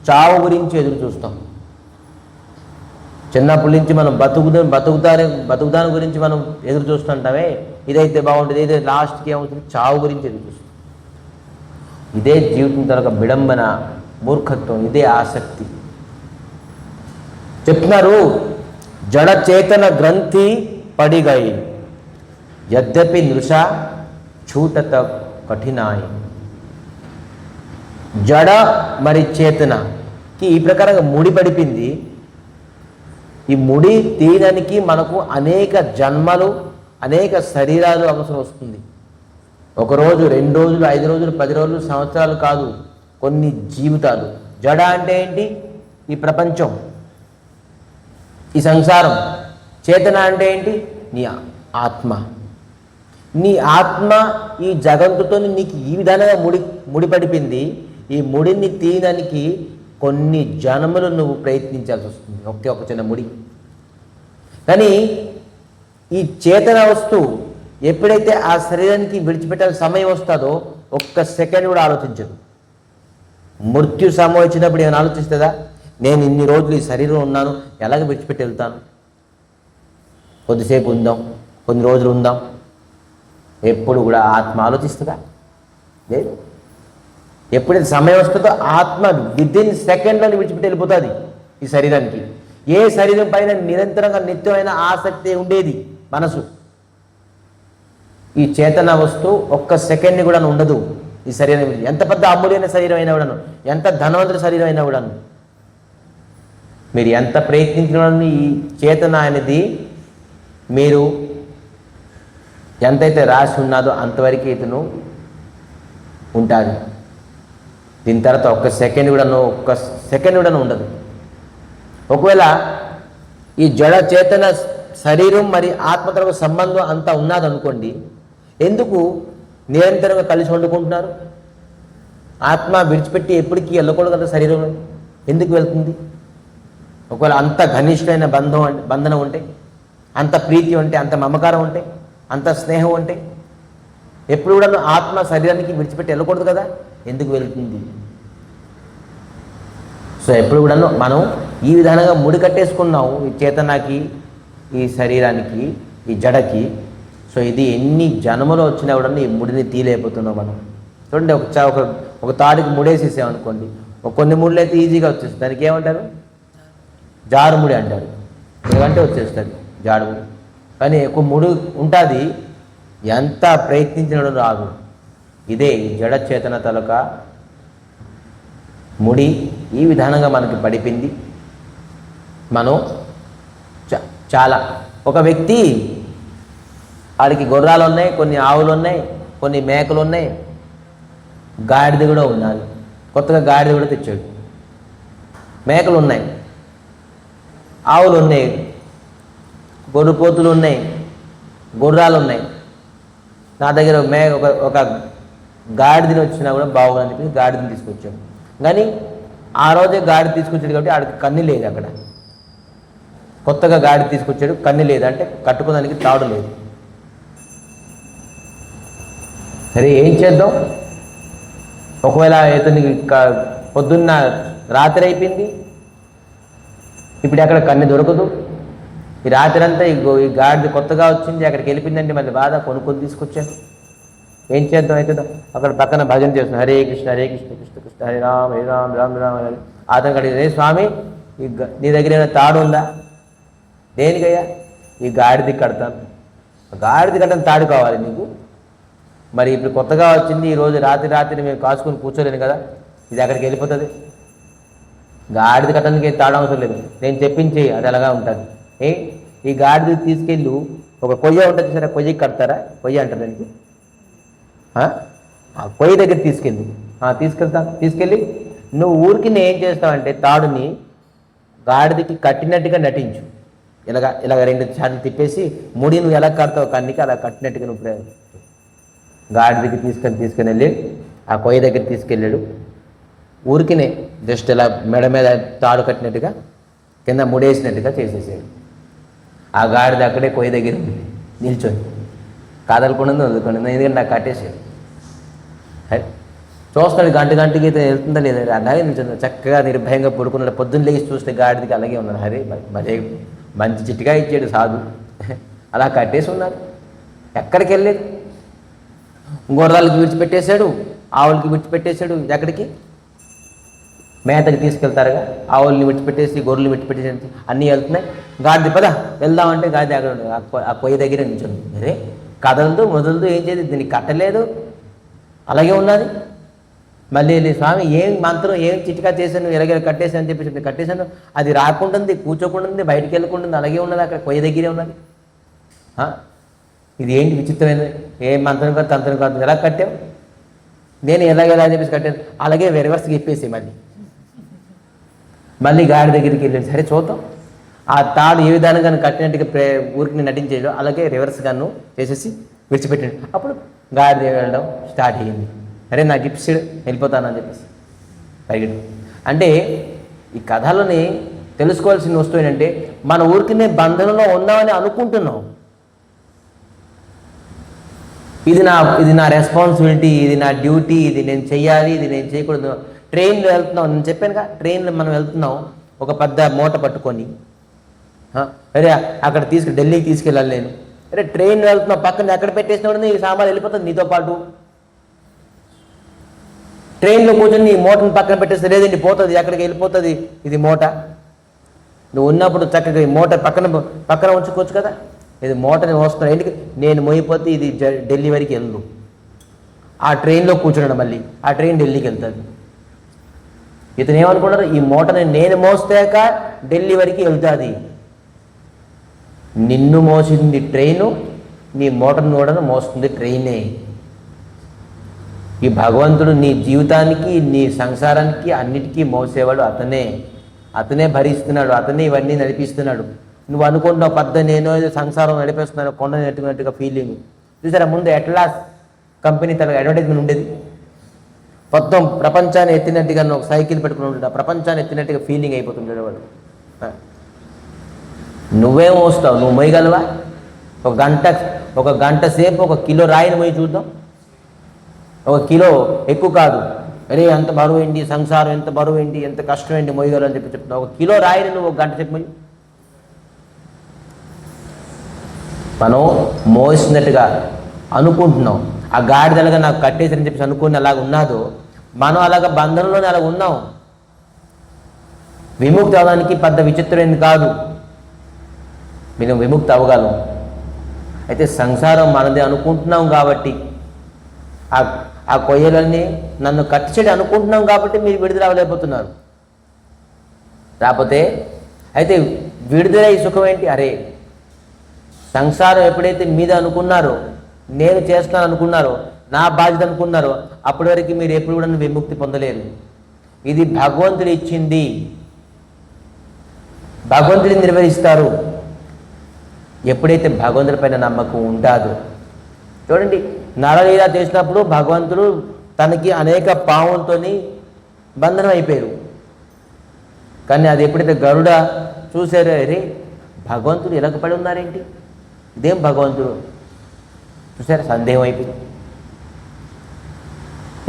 Speaker 1: చావు గురించి ఎదురు చూస్తాం. చిన్నప్పటి నుంచి మనం బతుకుదాని గురించి మనం ఎదురు చూస్తుంటామే. ఇదైతే బాగుంటుంది, ఇదే లాస్ట్కి ఏమవుతుంది, చావు గురించి ఎదురు చూస్తాం. ఇదే జీవితం తరగ విడంబన, మూర్ఖత్వం, ఇదే ఆసక్తి. చెప్తున్నారు, జడ చేతన గ్రంథి పడిగయి యద్యపి నృష छूटत కఠినాయి. జడ మరి చేతనకి ఈ ప్రకారంగా ముడి పడిపింది. ఈ ముడి తీయడానికి మనకు అనేక జన్మలు, అనేక శరీరాలు అవసరం వస్తుంది. ఒకరోజు, 2 రోజులు, 5 రోజులు, 10 రోజులు, సంవత్సరాలు కాదు, కొన్ని జీవితాలు. జడ అంటే ఏంటి? ఈ ప్రపంచం, ఈ సంసారం. చేతన అంటే ఏంటి? నీ ఆత్మ. నీ ఆత్మ ఈ జగంతుతో నీకు ఈ విధానంగా ముడిపడిపింది. ఈ ముడిని తీయడానికి కొన్ని జన్మలు నువ్వు ప్రయత్నించాల్సి వస్తుంది, ఒకే ఒక చిన్న ముడి. కానీ ఈ చేతన వస్తువు ఎప్పుడైతే ఆ శరీరానికి విడిచిపెట్టాల్సిన సమయం వస్తుందో ఒక్క సెకండ్ కూడా ఆలోచించదు. మృత్యు సమయం వచ్చినప్పుడు ఏమైనా ఆలోచిస్తుందా? నేను ఇన్ని రోజులు ఈ శరీరం ఉన్నాను, ఎలాగ విడిచిపెట్టి వెళ్తాను? కొద్దిసేపు ఉందాం, కొన్ని రోజులు ఉందాం. ఎప్పుడు కూడా ఆత్మ ఆలోచిస్తుందా? లేదు. ఎప్పుడైతే సమయం వస్తుందో ఆత్మ విదిన్ సెకండ్లో విడిచిపెట్టి వెళ్ళిపోతుంది ఈ శరీరానికి. ఏ శరీరం పైన నిరంతరంగా నిత్యమైన ఆసక్తి ఉండేది మనసు, ఈ చేతన వస్తువు ఒక్క సెకండ్ని కూడా ఉండదు ఈ శరీరం. ఎంత పెద్ద అమూల్యమైన శరీరం అయినా కూడాను, ఎంత ధనవంతుల శరీరం అయినా కూడాను, మీరు ఎంత ప్రయత్నించిన ఈ చేతన అనేది మీరు ఎంతైతే రాసి ఉన్నదో అంతవరకు ఇతను ఉంటుంది. దీని తర్వాత ఒక్క సెకండ్ కూడా ఉండదు. ఒకవేళ ఈ జడ చేతన శరీరం మరి ఆత్మతో సంబంధం అంతా ఉన్నదనుకోండి, ఎందుకు నిరంతరంగా కలిసి వండుకుంటున్నారు? ఆత్మ విడిచిపెట్టి ఎప్పటికీ వెళ్ళకూడదు కదా శరీరం, ఎందుకు వెళ్తుంది? ఒకవేళ అంత ఘనిష్ఠమైన బంధనం ఉంటే, అంత ప్రీతి ఉంటే, అంత మమకారం ఉంటే, అంత స్నేహం ఉంటే, ఎప్పుడు కూడా ఆత్మ శరీరానికి విడిచిపెట్టి వెళ్ళకూడదు కదా, ఎందుకు వెళ్తుంది? సో ఎప్పుడు కూడా మనం ఈ విధానంగా ముడి కట్టేసుకున్నాం ఈ చేతనాకి, ఈ శరీరానికి, ఈ జడకి. సో ఇది ఎన్ని జన్మలో వచ్చినా కూడా ఈ ముడిని తీయలేకపోతున్నాం మనం. చూడండి, ఒక తాడికి ముడేసేసామనుకోండి, కొన్ని ముళ్ళు అయితే ఈజీగా వచ్చేస్తుంది. దానికి ఏమంటారు? జారుముడి అంటారు. ఎందుకంటే వచ్చేస్తుంది జారుముడి. కానీ ఎక్కువ ముడి ఉంటుంది, ఎంత ప్రయత్నించడం రాదు. ఇదే జడ చేతన తలక ముడి ఈ విధానంగా మనకి పడిపింది. మనం చాలా ఒక వ్యక్తి, వాడికి గుర్రాలు ఉన్నాయి, కొన్ని ఆవులు ఉన్నాయి, కొన్ని మేకలు ఉన్నాయి, గాడిద కూడా ఉన్నది. కొత్తగా గాడిద కూడా తెచ్చాడు. మేకలు ఉన్నాయి, ఆవులు ఉన్నాయి, గొర్రెపోతులు ఉన్నాయి, గుర్రాలు ఉన్నాయి. నా దగ్గర ఒక గాడిదని వచ్చినా కూడా బాగుందని చెప్పి గాడిదని తీసుకొచ్చాడు. కానీ ఆ రోజే గాడి తీసుకొచ్చాడు కాబట్టి ఆడికి కన్ను లేదు. అక్కడ కొత్తగా గాడి తీసుకొచ్చాడు, కన్ను లేదు, అంటే కట్టుకోవడానికి తాడు లేదు. సరే ఏం చేద్దాం? ఒకవేళ ఇతనికి పొద్దున్న రాత్రి అయిపోయింది, ఇప్పుడు అక్కడ కన్ను దొరకదు. ఈ రాత్రి అంతా ఈ గాడిద కొత్తగా వచ్చింది, అక్కడికి వెళ్ళిపోయిందంటే మళ్ళీ బాధ, కొనుక్కొని తీసుకొచ్చాను. ఏం చేద్దాం అయితే? అక్కడ పక్కన భజన చేస్తున్నాం, హరే కృష్ణ హరే కృష్ణ కృష్ణ కృష్ణ హరే రామ్ హరే రామ్ రామ్ రామ్ హరే. అతనికి అడిగి, రే స్వామి, నీ దగ్గర ఏమైనా తాడు ఉందా? దేనికయ్యా? ఈ గాడిది కడతాను. గాడిది కట్టని తాడు కావాలి నీకు? మరి ఇప్పుడు కొత్తగా వచ్చింది, ఈరోజు రాత్రి మేము కాసుకొని కూర్చోలేను కదా, ఇది అక్కడికి వెళ్ళిపోతుంది. గాడిద కట్టడానికి తాడు అవసరం లేదు, నేను చెప్పించేయి, అది అలాగా ఉంటుంది. ఈ గాడిద తీసుకెళ్ళు, ఒక కొయ్య ఉంటుంది సరే, కొయ్యకి కడతారా? కొయ్య అంటారు దానికి. ఆ కొయ్య దగ్గర తీసుకెళ్ళి నువ్వు ఊరికి ఏం చేస్తావంటే తాడుని గాడిదకి కట్టినట్టుగా నటించు. ఇలాగ 2 సార్లు తిప్పేసి ముడి నువ్వు ఎలా కడతావు కన్నికి, అలా కట్టినట్టుగా నువ్వు గాడిదకి తీసుకొని వెళ్ళి ఆ కొయ్య దగ్గర తీసుకెళ్ళాడు. ఊరికినే జస్ట్ ఇలా మెడ మీద తాడు కట్టినట్టుగా కింద ముడేసినట్టుగా చేసేసాడు. ఆ గాడిద అక్కడే కొయ్య దగ్గర నిల్చొని కదలకుండా వదులుకోండి, ఎందుకంటే నాకు కట్టేసాడు. చూస్తాడు గంటకి వెళ్తుందా లేదా, అలాగే నిల్చుంది. చక్కగా నిర్భయంగా పడుకున్నాడు. పొద్దున్న లేచి చూస్తే గాడిదకి అలాగే ఉన్నాడు. హరే మరే మంచి చిట్టుగా ఇచ్చాడు సాధు, అలా కట్టేసి ఉన్నాడు. ఎక్కడికి వెళ్ళలేదు. గుర్రాలకి విడిచిపెట్టేశాడు, ఆవులకి విడిచిపెట్టేశాడు. ఎక్కడికి? మేతకి తీసుకెళ్తారుగా, ఆవుల్ని విడిచిపెట్టేసి గొర్రెలు విడిచిపెట్టేసి అన్నీ వెళ్తున్నాయి. గాడిద పద వెళ్దామంటే గాడిద అక్కడ ఆ పొయ్యి దగ్గర నిల్చుంది. అరే కదలదు మొదలదు, ఏం చేయదు, దీనికి కట్టలేదు, అలాగే ఉన్నది. మళ్ళీ స్వామి ఏం మంత్రం, ఏం చిటికా చేశాను, ఎలాగ కట్టేశాను అని చెప్పేసి కట్టేశాను, అది రాకుండా కూర్చోకుండా బయటికి వెళ్ళకుండా అలాగే ఉన్నది, అక్కడ పొయ్యి దగ్గరే ఉన్నది. ఇది ఏంటి విచిత్రమైనది, ఏ మంత్రం కాదు తంత్రం కాదు, ఎలా కట్టావు? నేను ఎలాగెలా అని చెప్పేసి కట్టాను. అలాగే రివర్స్కి చెప్పేసి మళ్ళీ గాడి దగ్గరికి వెళ్ళాడు. సరే చూద్దాం, ఆ తాడు ఏ విధానంగా కట్టినట్టుగా ఊరికి నటించాడు, అలాగే రివర్స్ గాను చేసేసి విడిచిపెట్టాడు. అప్పుడు గాడి వెళ్ళడం స్టార్ట్ అయ్యింది. అరే నాకు ఇప్పిస్తాడు, వెళ్ళిపోతానని చెప్పేసి పరిగెడు. అంటే ఈ కథలని తెలుసుకోవాల్సిన వస్తువు ఏంటంటే, మన ఊరికినే బంధనంలో ఉన్నామని అనుకుంటున్నాం. ఇది నా రెస్పాన్సిబిలిటీ, ఇది నా డ్యూటీ, ఇది నేను చెయ్యాలి, ఇది నేను చేయకూడదు. ట్రైన్లో వెళ్తున్నాం, నేను చెప్పానుగా, ట్రైన్లో మనం వెళ్తున్నాం ఒక పెద్ద మూట పట్టుకొని. అరే అక్కడ ఢిల్లీకి తీసుకెళ్ళాలి నేను. అరే ట్రైన్లో వెళ్తున్నావు, పక్కన ఎక్కడ పెట్టేసినా ఈ సామాన్లు వెళ్ళిపోతుంది నీతో పాటు. ట్రైన్లో కూర్చొని నీ మూటను పక్కన పెట్టేస్తే లేదండి పోతుంది, ఎక్కడికి వెళ్ళిపోతుంది ఇది మూట. నువ్వు ఉన్నప్పుడు చక్కగా ఈ మూట పక్కన ఉంచుకోవచ్చు కదా. ఇది మూటని మోస్తున్నావు, ఎందుకు? నేను మోయిపోతే ఇది ఢిల్లీ వరకు వెళ్ళు. ఆ ట్రైన్లో కూర్చున్నాడు, మళ్ళీ ఆ ట్రైన్ ఢిల్లీకి వెళ్తుంది. ఇతను ఏమనుకున్నారు, ఈ మూటని నేను మోస్తాక ఢిల్లీ వరకు వెళ్తుంది. నిన్ను మోసింది ట్రైను, నీ మూటను కూడా మోస్తుంది ట్రైనే. ఈ భగవంతుడు నీ జీవితానికి, నీ సంసారానికి అన్నిటికీ మోసేవాడు అతనే భరిస్తున్నాడు, అతనే ఇవన్నీ నడిపిస్తున్నాడు. నువ్వు అనుకుంటున్నావు పెద్ద నేను సంసారం నడిపేస్తున్నాను, కొండ నెట్టుకున్నట్టుగా ఫీలింగ్. చూసారా, ముందు అట్లాస్ కంపెనీ తన అడ్వర్టైజ్మెంట్ ఉండేది. మొత్తం ప్రపంచాన్ని ఎత్తినట్టుగా ఒక సైకిల్ పెట్టుకుని ఉంటాడు, ప్రపంచాన్ని ఎత్తినట్టుగా ఫీలింగ్ అయిపోతుంటాడు వాడు. నువ్వేం మోస్తావు? నువ్వు మోయగలవా? ఒక గంట సేపు 1 కిలో రాయిని మోయి చూద్దాం. ఒక కిలో ఎక్కువ కాదు. అరే ఎంత బరువు ఏంటి సంసారం, ఎంత బరువు ఏంటి, ఎంత కష్టం ఏంటి మొయ్యగలని చెప్పి చెప్తున్నావు. ఒక కిలో రాయిని నువ్వు ఒక గంట చెప్పి మనం మోసినట్టుగా అనుకుంటున్నాం. ఆ గాడిదలుగా నాకు కట్టేసని చెప్పి అనుకుని అలాగ ఉన్నాదో మనం అలాగ బంధంలోనే అలా ఉన్నాం. విముక్తి అవడానికి పెద్ద విచిత్రమైనది కాదు, మేము విముక్తి అవ్వగలం. అయితే సంసారం మనదే అనుకుంటున్నాం కాబట్టి, ఆ కొయ్యలన్నీ నన్ను కట్టేయడం అనుకుంటున్నాం కాబట్టి మీరు విడుదల అవ్వలేకపోతున్నారు. రాకపోతే అయితే విడుదల ఈ సుఖం ఏంటి? అరే సంసారం ఎప్పుడైతే మీద అనుకున్నారో, నేను చేస్తాను అనుకున్నారో, నా బాధ్యత అనుకున్నారో, అప్పటి వరకు మీరు ఎప్పుడు కూడా విముక్తి పొందలేరు. ఇది భగవంతుడు ఇచ్చింది, భగవంతుడిని నిర్వహిస్తారు ఎప్పుడైతే భగవంతుడి పైన నమ్మకం ఉంటుందో. చూడండి, నరలీల చేసినప్పుడు భగవంతుడు తనకి అనేక పావులతో బంధనం అయిపోయారు. కానీ అది ఎప్పుడైతే గరుడ చూసారో, అరే భగవంతుడు ఎలగపడి ఉన్నారేంటి, ఇదేం భగవంతుడు చూసారా, సందేహం అయిపోయింది.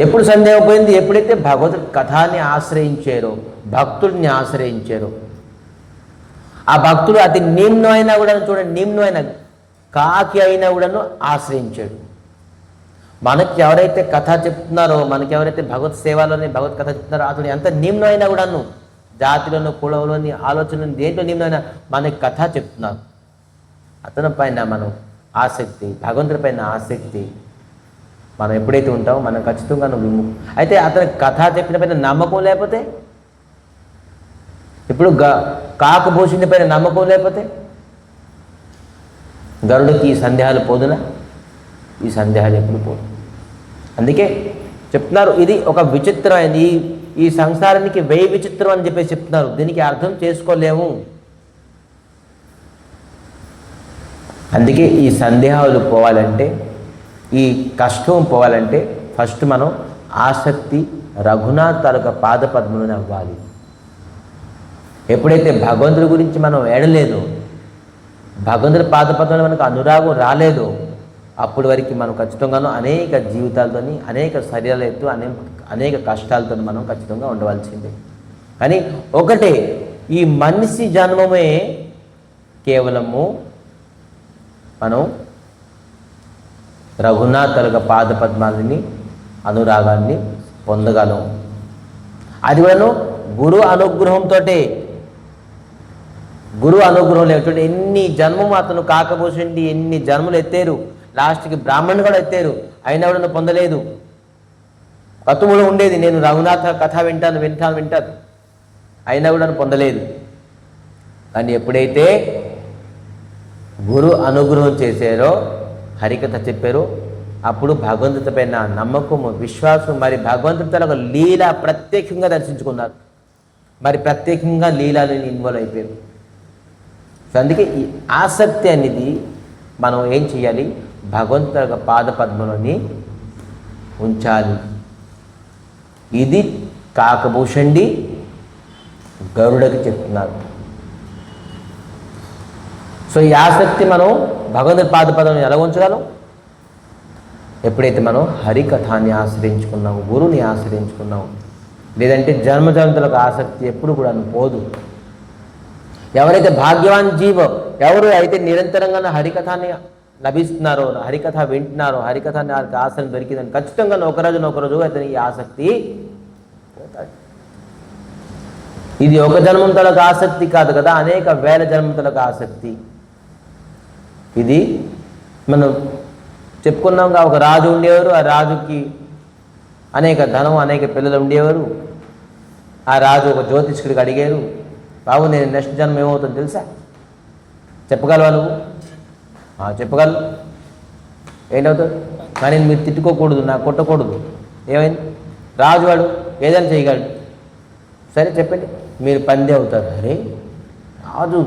Speaker 1: ఎప్పుడు సందేహం పోయింది? ఎప్పుడైతే భగవంతుడి కథాన్ని ఆశ్రయించారో, భక్తుడిని ఆశ్రయించారో. ఆ భక్తుడు అతి నిమ్నం అయినా కూడా చూడండి, నిమ్నం అయినా కాకి అయినా కూడాను ఆశ్రయించాడు. మనకి ఎవరైతే కథ చెప్తున్నారో, మనకి ఎవరైతే భగవత్ సేవలోని భగవత్ కథ చెప్తున్నారో, అతడు ఎంత నిమ్నం అయినా కూడాను, జాతిలోని కులంలోని ఆలోచనలోని దేంట్లో నిమ్నమైనా మనకి కథ చెప్తున్నారు. అతని పైన మనం ఆసక్తి, భగవంతుడి పైన ఆసక్తి మనం ఎప్పుడైతే ఉంటామో మనం ఖచ్చితంగా విముక్తి. అయితే అతని కథ చెప్పిన పైన నమ్మకం లేకపోతే, ఇప్పుడు కాకు భూషిణ పైన నమ్మకం లేకపోతే గరుడికి ఈ సందేహాలు పోదునా? ఈ సందేహాలు ఎప్పుడు పోదు. అందుకే చెప్తున్నారు ఇది ఒక విచిత్రమైనది, ఈ సంసారానికి వెయ్యి విచిత్రం అని చెప్పేసి చెప్తున్నారు. దీనికి అర్థం చేసుకోలేము. అందుకే ఈ సందేహాలు పోవాలంటే, ఈ కష్టం పోవాలంటే ఫస్ట్ మనం ఆసక్తి రఘునాథ్ తాలూకా పాదపద్మలోనే అవ్వాలి. ఎప్పుడైతే భగవంతుడి గురించి మనం ఏడలేదో, భగవంతుడి పాదపద్మలో మనకు అనురాగం రాలేదో, అప్పటి వరకు మనం ఖచ్చితంగాను అనేక జీవితాలతో, అనేక శరీరాలతో, అనేక కష్టాలతో మనం ఖచ్చితంగా ఉండవలసిందే. కానీ ఒకటే, ఈ మనిషి జన్మమే కేవలము మనం రఘునాథుల పాదపద్మాలని అనురాగాన్ని పొందగలం. అది కూడాను గురు అనుగ్రహంతో. గురువు అనుగ్రహం లేకపోతే ఎన్ని జన్మము అతను కాకబోసండి, ఎన్ని జన్మలు ఎత్తారు, లాస్ట్కి బ్రాహ్మణుడు కూడా ఎత్తారు, అయినా కూడా పొందలేదు. కతుములో ఉండేది, నేను రఘునాథ కథ వింటాను, అయినా కూడా పొందలేదు. కానీ ఎప్పుడైతే గురు అనుగ్రహం చేశారో, హరికథ చెప్పారో, అప్పుడు భగవంతుడి పైన నమ్మకము, విశ్వాసం, మరి భగవంతుడితో ఒక లీల ప్రత్యేకంగా దర్శించుకున్నారు. మరి ప్రత్యేకంగా లీలాలని ఇన్వాల్వ్ అయిపోయారు. సో అందుకే ఈ ఆసక్తి అనేది మనం ఏం చేయాలి? భగవంతుడి యొక్క పాదపద్మలోని ఉంచాలి. ఇది కాకభూషండి గరుడకి చెప్తున్నారు. సో ఈ ఆసక్తి మనం భగవంతుడి పాదపద్మని ఎలా ఉంచగలం? ఎప్పుడైతే మనం హరికథాన్ని ఆశ్రయించుకున్నాము, గురువుని ఆశ్రయించుకున్నాము. లేదంటే జన్మజన్మలకు ఆసక్తి ఎప్పుడు కూడా పోదు. ఎవరైతే భాగ్యవాన్ జీవ, ఎవరు అయితే నిరంతరంగా హరికథాన్ని లభిస్తున్నారో, హరికథ వింటున్నారో, హరికథాన్ని ఆసక్తి దొరికిందని ఖచ్చితంగా ఒకరోజు అతని ఈ ఆసక్తి పోతాడు. ఇది ఒక జన్మంతలకు ఆసక్తి కాదు కదా, అనేక వేల జన్మంతలకు ఆసక్తి. ఇది మనం చెప్పుకున్నాంగా, ఒక రాజు ఉండేవారు, ఆ రాజుకి అనేక ధనం, అనేక పిల్లలు ఉండేవారు. ఆ రాజు ఒక జ్యోతిష్కుడికి అడిగారు, బాబు నేను నెక్స్ట్ జన్మ ఏమవుతుందో తెలుసా, చెప్పగలవా నువ్వు? చెప్పగలవు. ఏంటవుతుంది? కానీ మీరు తిట్టుకోకూడదు, నాకు కొట్టకూడదు. ఏమైంది? రాజు వాడు ఏదైనా చేయగలడు. సరే చెప్పండి, మీరు పంది అవుతారు. అరే రాజు,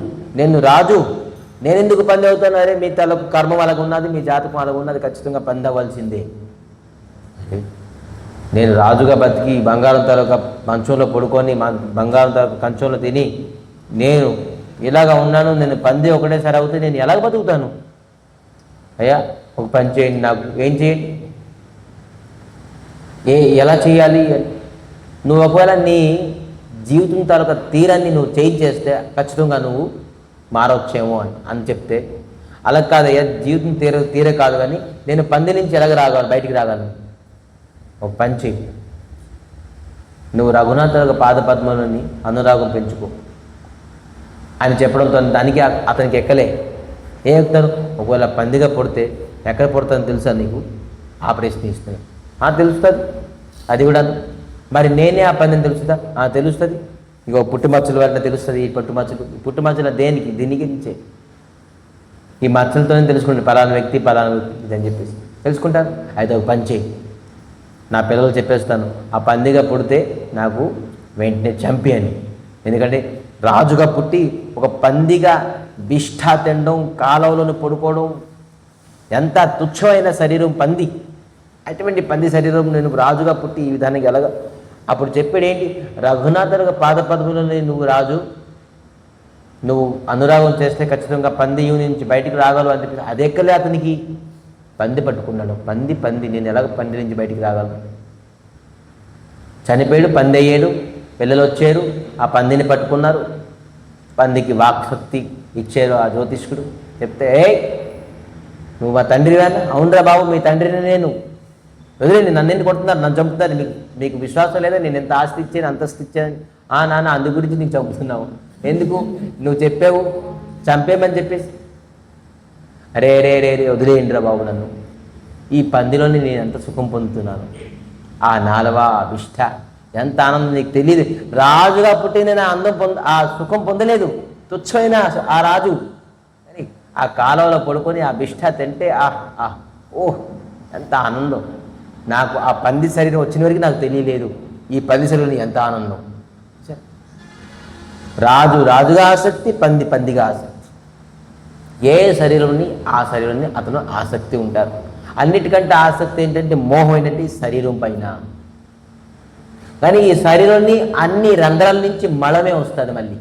Speaker 1: నేను ఎందుకు పంది అవుతాను? అరే మీ తలకు కర్మ వాళ్ళకు ఉన్నది, మీ జాతకం వాళ్ళకు ఉన్నది, ఖచ్చితంగా పంది అవ్వాల్సిందే. నేను రాజుగా బతికి బంగారం తలక మంచంలో పడుకొని, బంగారం తలక కంచంలో తిని నేను ఇలాగా ఉన్నాను, నేను పంది ఒకటేసారి అవుతే నేను ఎలాగ బతుకుతాను? అయ్యా ఒక పని చేయండి, నాకు ఏం చేయండి? ఎలా చేయాలి? నువ్వు ఒకవేళ నీ జీవితం తాలూకా తీరాన్ని నువ్వు చేంజ్ చేస్తే ఖచ్చితంగా నువ్వు మారవచ్చేమో అని చెప్తే, అలా కాదయ్యా, జీవితం తీరే కాదు, కానీ నేను పంది నుంచి ఎలాగ బయటికి రాగలను? ఒక పని చెయ్యి, నువ్వు రఘునాథుల పాదపద్మలోని అనురాగం పెంచుకో అని చెప్పడంతో దానికి అతనికి ఎక్కలే. ఏం ఎక్కుతారు? ఒకవేళ పందిగా పుడితే ఎక్కడ పుడతాను తెలుసా నీకు? ఆపరేషన్ ఇస్తున్నాను తెలుస్తుంది, అది కూడా. మరి నేనే ఆ పందిని తెలుస్తుందా? తెలుస్తుంది. ఇగో పుట్టుమచ్చల వల్ల తెలుస్తుంది. ఈ పుట్టుమచ్చలు దేనికి? దీనికి నుంచే. ఈ మచ్చలతోనే తెలుసుకుంటాను పలానా వ్యక్తి ఇదని చెప్పేసి తెలుసుకుంటాను. అయితే ఒక పని చేయి, నా పిల్లలు చెప్పేస్తాను, ఆ పందిగా పుడితే నాకు వెంటనే చంపి అని. ఎందుకంటే రాజుగా పుట్టి ఒక పందిగా బిష్ఠా తినడం, కాలువలను పడుకోవడం, ఎంత తుచ్చమైన శరీరం పంది. అటువంటి పంది శరీరం నేను రాజుగా పుట్టి ఈ విధానికి ఎలాగ? అప్పుడు చెప్పాడు ఏంటి? రఘునాథుల పాదపద్మలోని నువ్వు రాజు, నువ్వు అనురాగం చేస్తే ఖచ్చితంగా పంది నుంచి బయటికి రాగలవు అని చెప్పి అది ఎక్కలే అతనికి. పంది పట్టుకున్నాడు. పంది నేను ఎలాగ పంది నుంచి బయటికి రాగలను? చనిపోయాడు, పంది అయ్యాడు, పిల్లలు వచ్చారు, ఆ పందిని పట్టుకున్నారు, పందికి వాక్శక్తి ఇచ్చారు ఆ జ్యోతిష్కుడు. చెప్తే నువ్వు మా తండ్రివేనా? అవునరా బాబు, మీ తండ్రిని నేను. వదిలేండి, నన్ను ఎందుకు కొడుతున్నారు, నన్ను చంపుతారు, మీకు విశ్వాసం లేదా? నేను ఎంత ఆస్తి ఇచ్చాను, అంతస్తు ఇచ్చాను. నాన్న, అందు గురించి నీకు చంపుతున్నావు ఎందుకు? నువ్వు చెప్పావు చంపేమని చెప్పేసి. రే వదిలేయండిరా బాబు నన్ను. ఈ పందిలోని నేను ఎంత సుఖం పొందుతున్నాను, ఆ నాలవ, ఆ విష్ఠ, ఎంత ఆనందం నీకు తెలియదు. రాజుగా పుట్టి నేను ఆ సుఖం పొందలేదు. తుచ్చమైన ఆ రాజు అని ఆ కాలంలో పడుకొని ఆ బిష్ఠ తింటే ఎంత ఆనందం. నాకు ఆ పంది శరీరం వచ్చిన వరకు నాకు తెలియలేదు ఈ పంది శరీరం ఎంత ఆనందం. రాజుగా ఆసక్తి, పందిగా ఆసక్తి. ఏ శరీరంని ఆ శరీరాన్ని అతను ఆసక్తి ఉంటారు. అన్నిటికంటే ఆసక్తి ఏంటంటే మోహం ఏంటంటే ఈ శరీరం పైన. కానీ ఈ శరీరాన్ని అన్ని రంధ్రాల నుంచి మలమే వస్తుంది. మళ్ళీ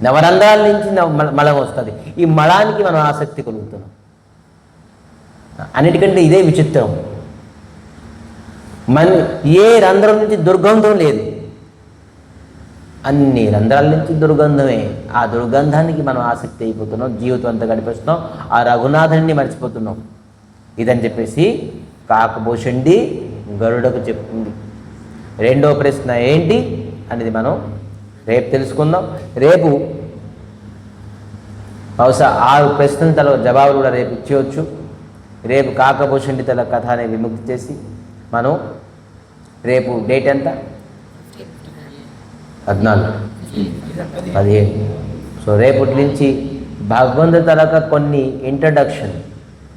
Speaker 1: నవరంధ్రాల నుంచి మలం వస్తుంది. ఈ మలానికి మనం ఆసక్తి కలుగుతున్నాం. అన్నిటికంటే ఇదే విచిత్రం. ఏ రంధ్రం నుంచి దుర్గంధం లేదు, అన్ని రంధ్రాల నుంచి దుర్గంధమే. ఆ దుర్గంధానికి మనం ఆసక్తి అయిపోతున్నాం, జీవితం అంతా గడిపేస్తున్నాం, ఆ రఘునాథుని మర్చిపోతున్నాం. ఇదని చెప్పేసి కాకభూషణి గరుడకు చెప్తుంది. రెండో ప్రశ్న ఏంటి అనేది మనం రేపు తెలుసుకుందాం. రేపు బహుశా 6 ప్రశ్నల తల జవాబులు కూడా రేపు ఇచ్చేయచ్చు. రేపు కాకభూషణి తల కథ అనేది విముక్తి చేసి మనం రేపు డేట్ ఎంత? 14, 15. సో రేపటి నుంచి భగవంతుడి తలక కొన్ని ఇంట్రడక్షన్,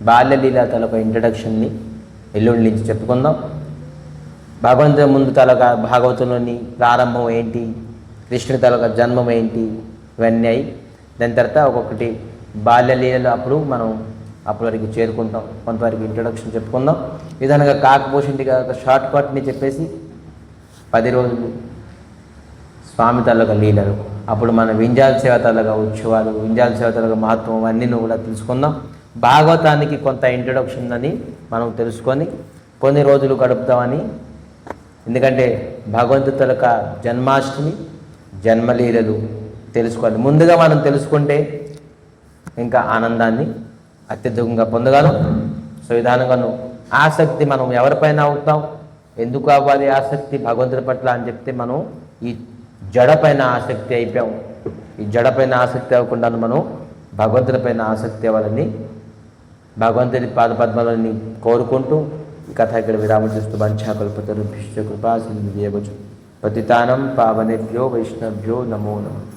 Speaker 1: బాల్యలీల తలక ఇంట్రడక్షన్ని ఎల్లుండి నుంచి చెప్పుకుందాం. భగవంతుడి ముందు తలక భాగవతంలోని ప్రారంభం ఏంటి, కృష్ణుడి తలక జన్మం ఏంటి, ఇవన్నీ అయి దాని తర్వాత ఒక్కొక్కటి బాల్యలీలలు అప్పుడు మనం వరకు చేరుకుంటాం. కొంతవరకు ఇంట్రడక్షన్ చెప్పుకుందాం. ఈ విధంగా కాకభూషణి షార్ట్ కట్ని చెప్పేసి 10 రోజులు స్వామి తలక లీలలు, అప్పుడు మన వింజాల సేవ తలక ఉత్సవాలు, వింజాల సేవ తలక మహత్వం అన్నీ కూడా తెలుసుకుందాం. భాగవతానికి కొంత ఇంట్రడక్షన్ అని మనం తెలుసుకొని కొన్ని రోజులు గడుపుతామని. ఎందుకంటే భగవంతుడి తలక జన్మాష్టమి, జన్మలీలలు తెలుసుకోవాలి. ముందుగా మనం తెలుసుకుంటే ఇంకా ఆనందాన్ని అత్యధికంగా పొందగలం. సో విధానంగాను ఆసక్తి మనం ఎవరిపైన అవుతాం, ఎందుకు అవ్వాలి ఆసక్తి భగవంతుడి పట్ల అని చెప్తే మనం ఈ జడపైన ఆసక్తి అయిపోయాం. ఈ జడపైన ఆసక్తి అవ్వకుండా మనం భగవంతుడి పైన ఆసక్తి అవ్వాలని భగవంతుడి పాదపద్మాలని కోరుకుంటూ ఈ కథ ఇక్కడ విరామం చేస్తూ వంచాకల్పతరుభ్యశ్చ కృపా సింధుభ్యో పతితానం పావనేభ్యో వైష్ణవ్యో నమో నమః.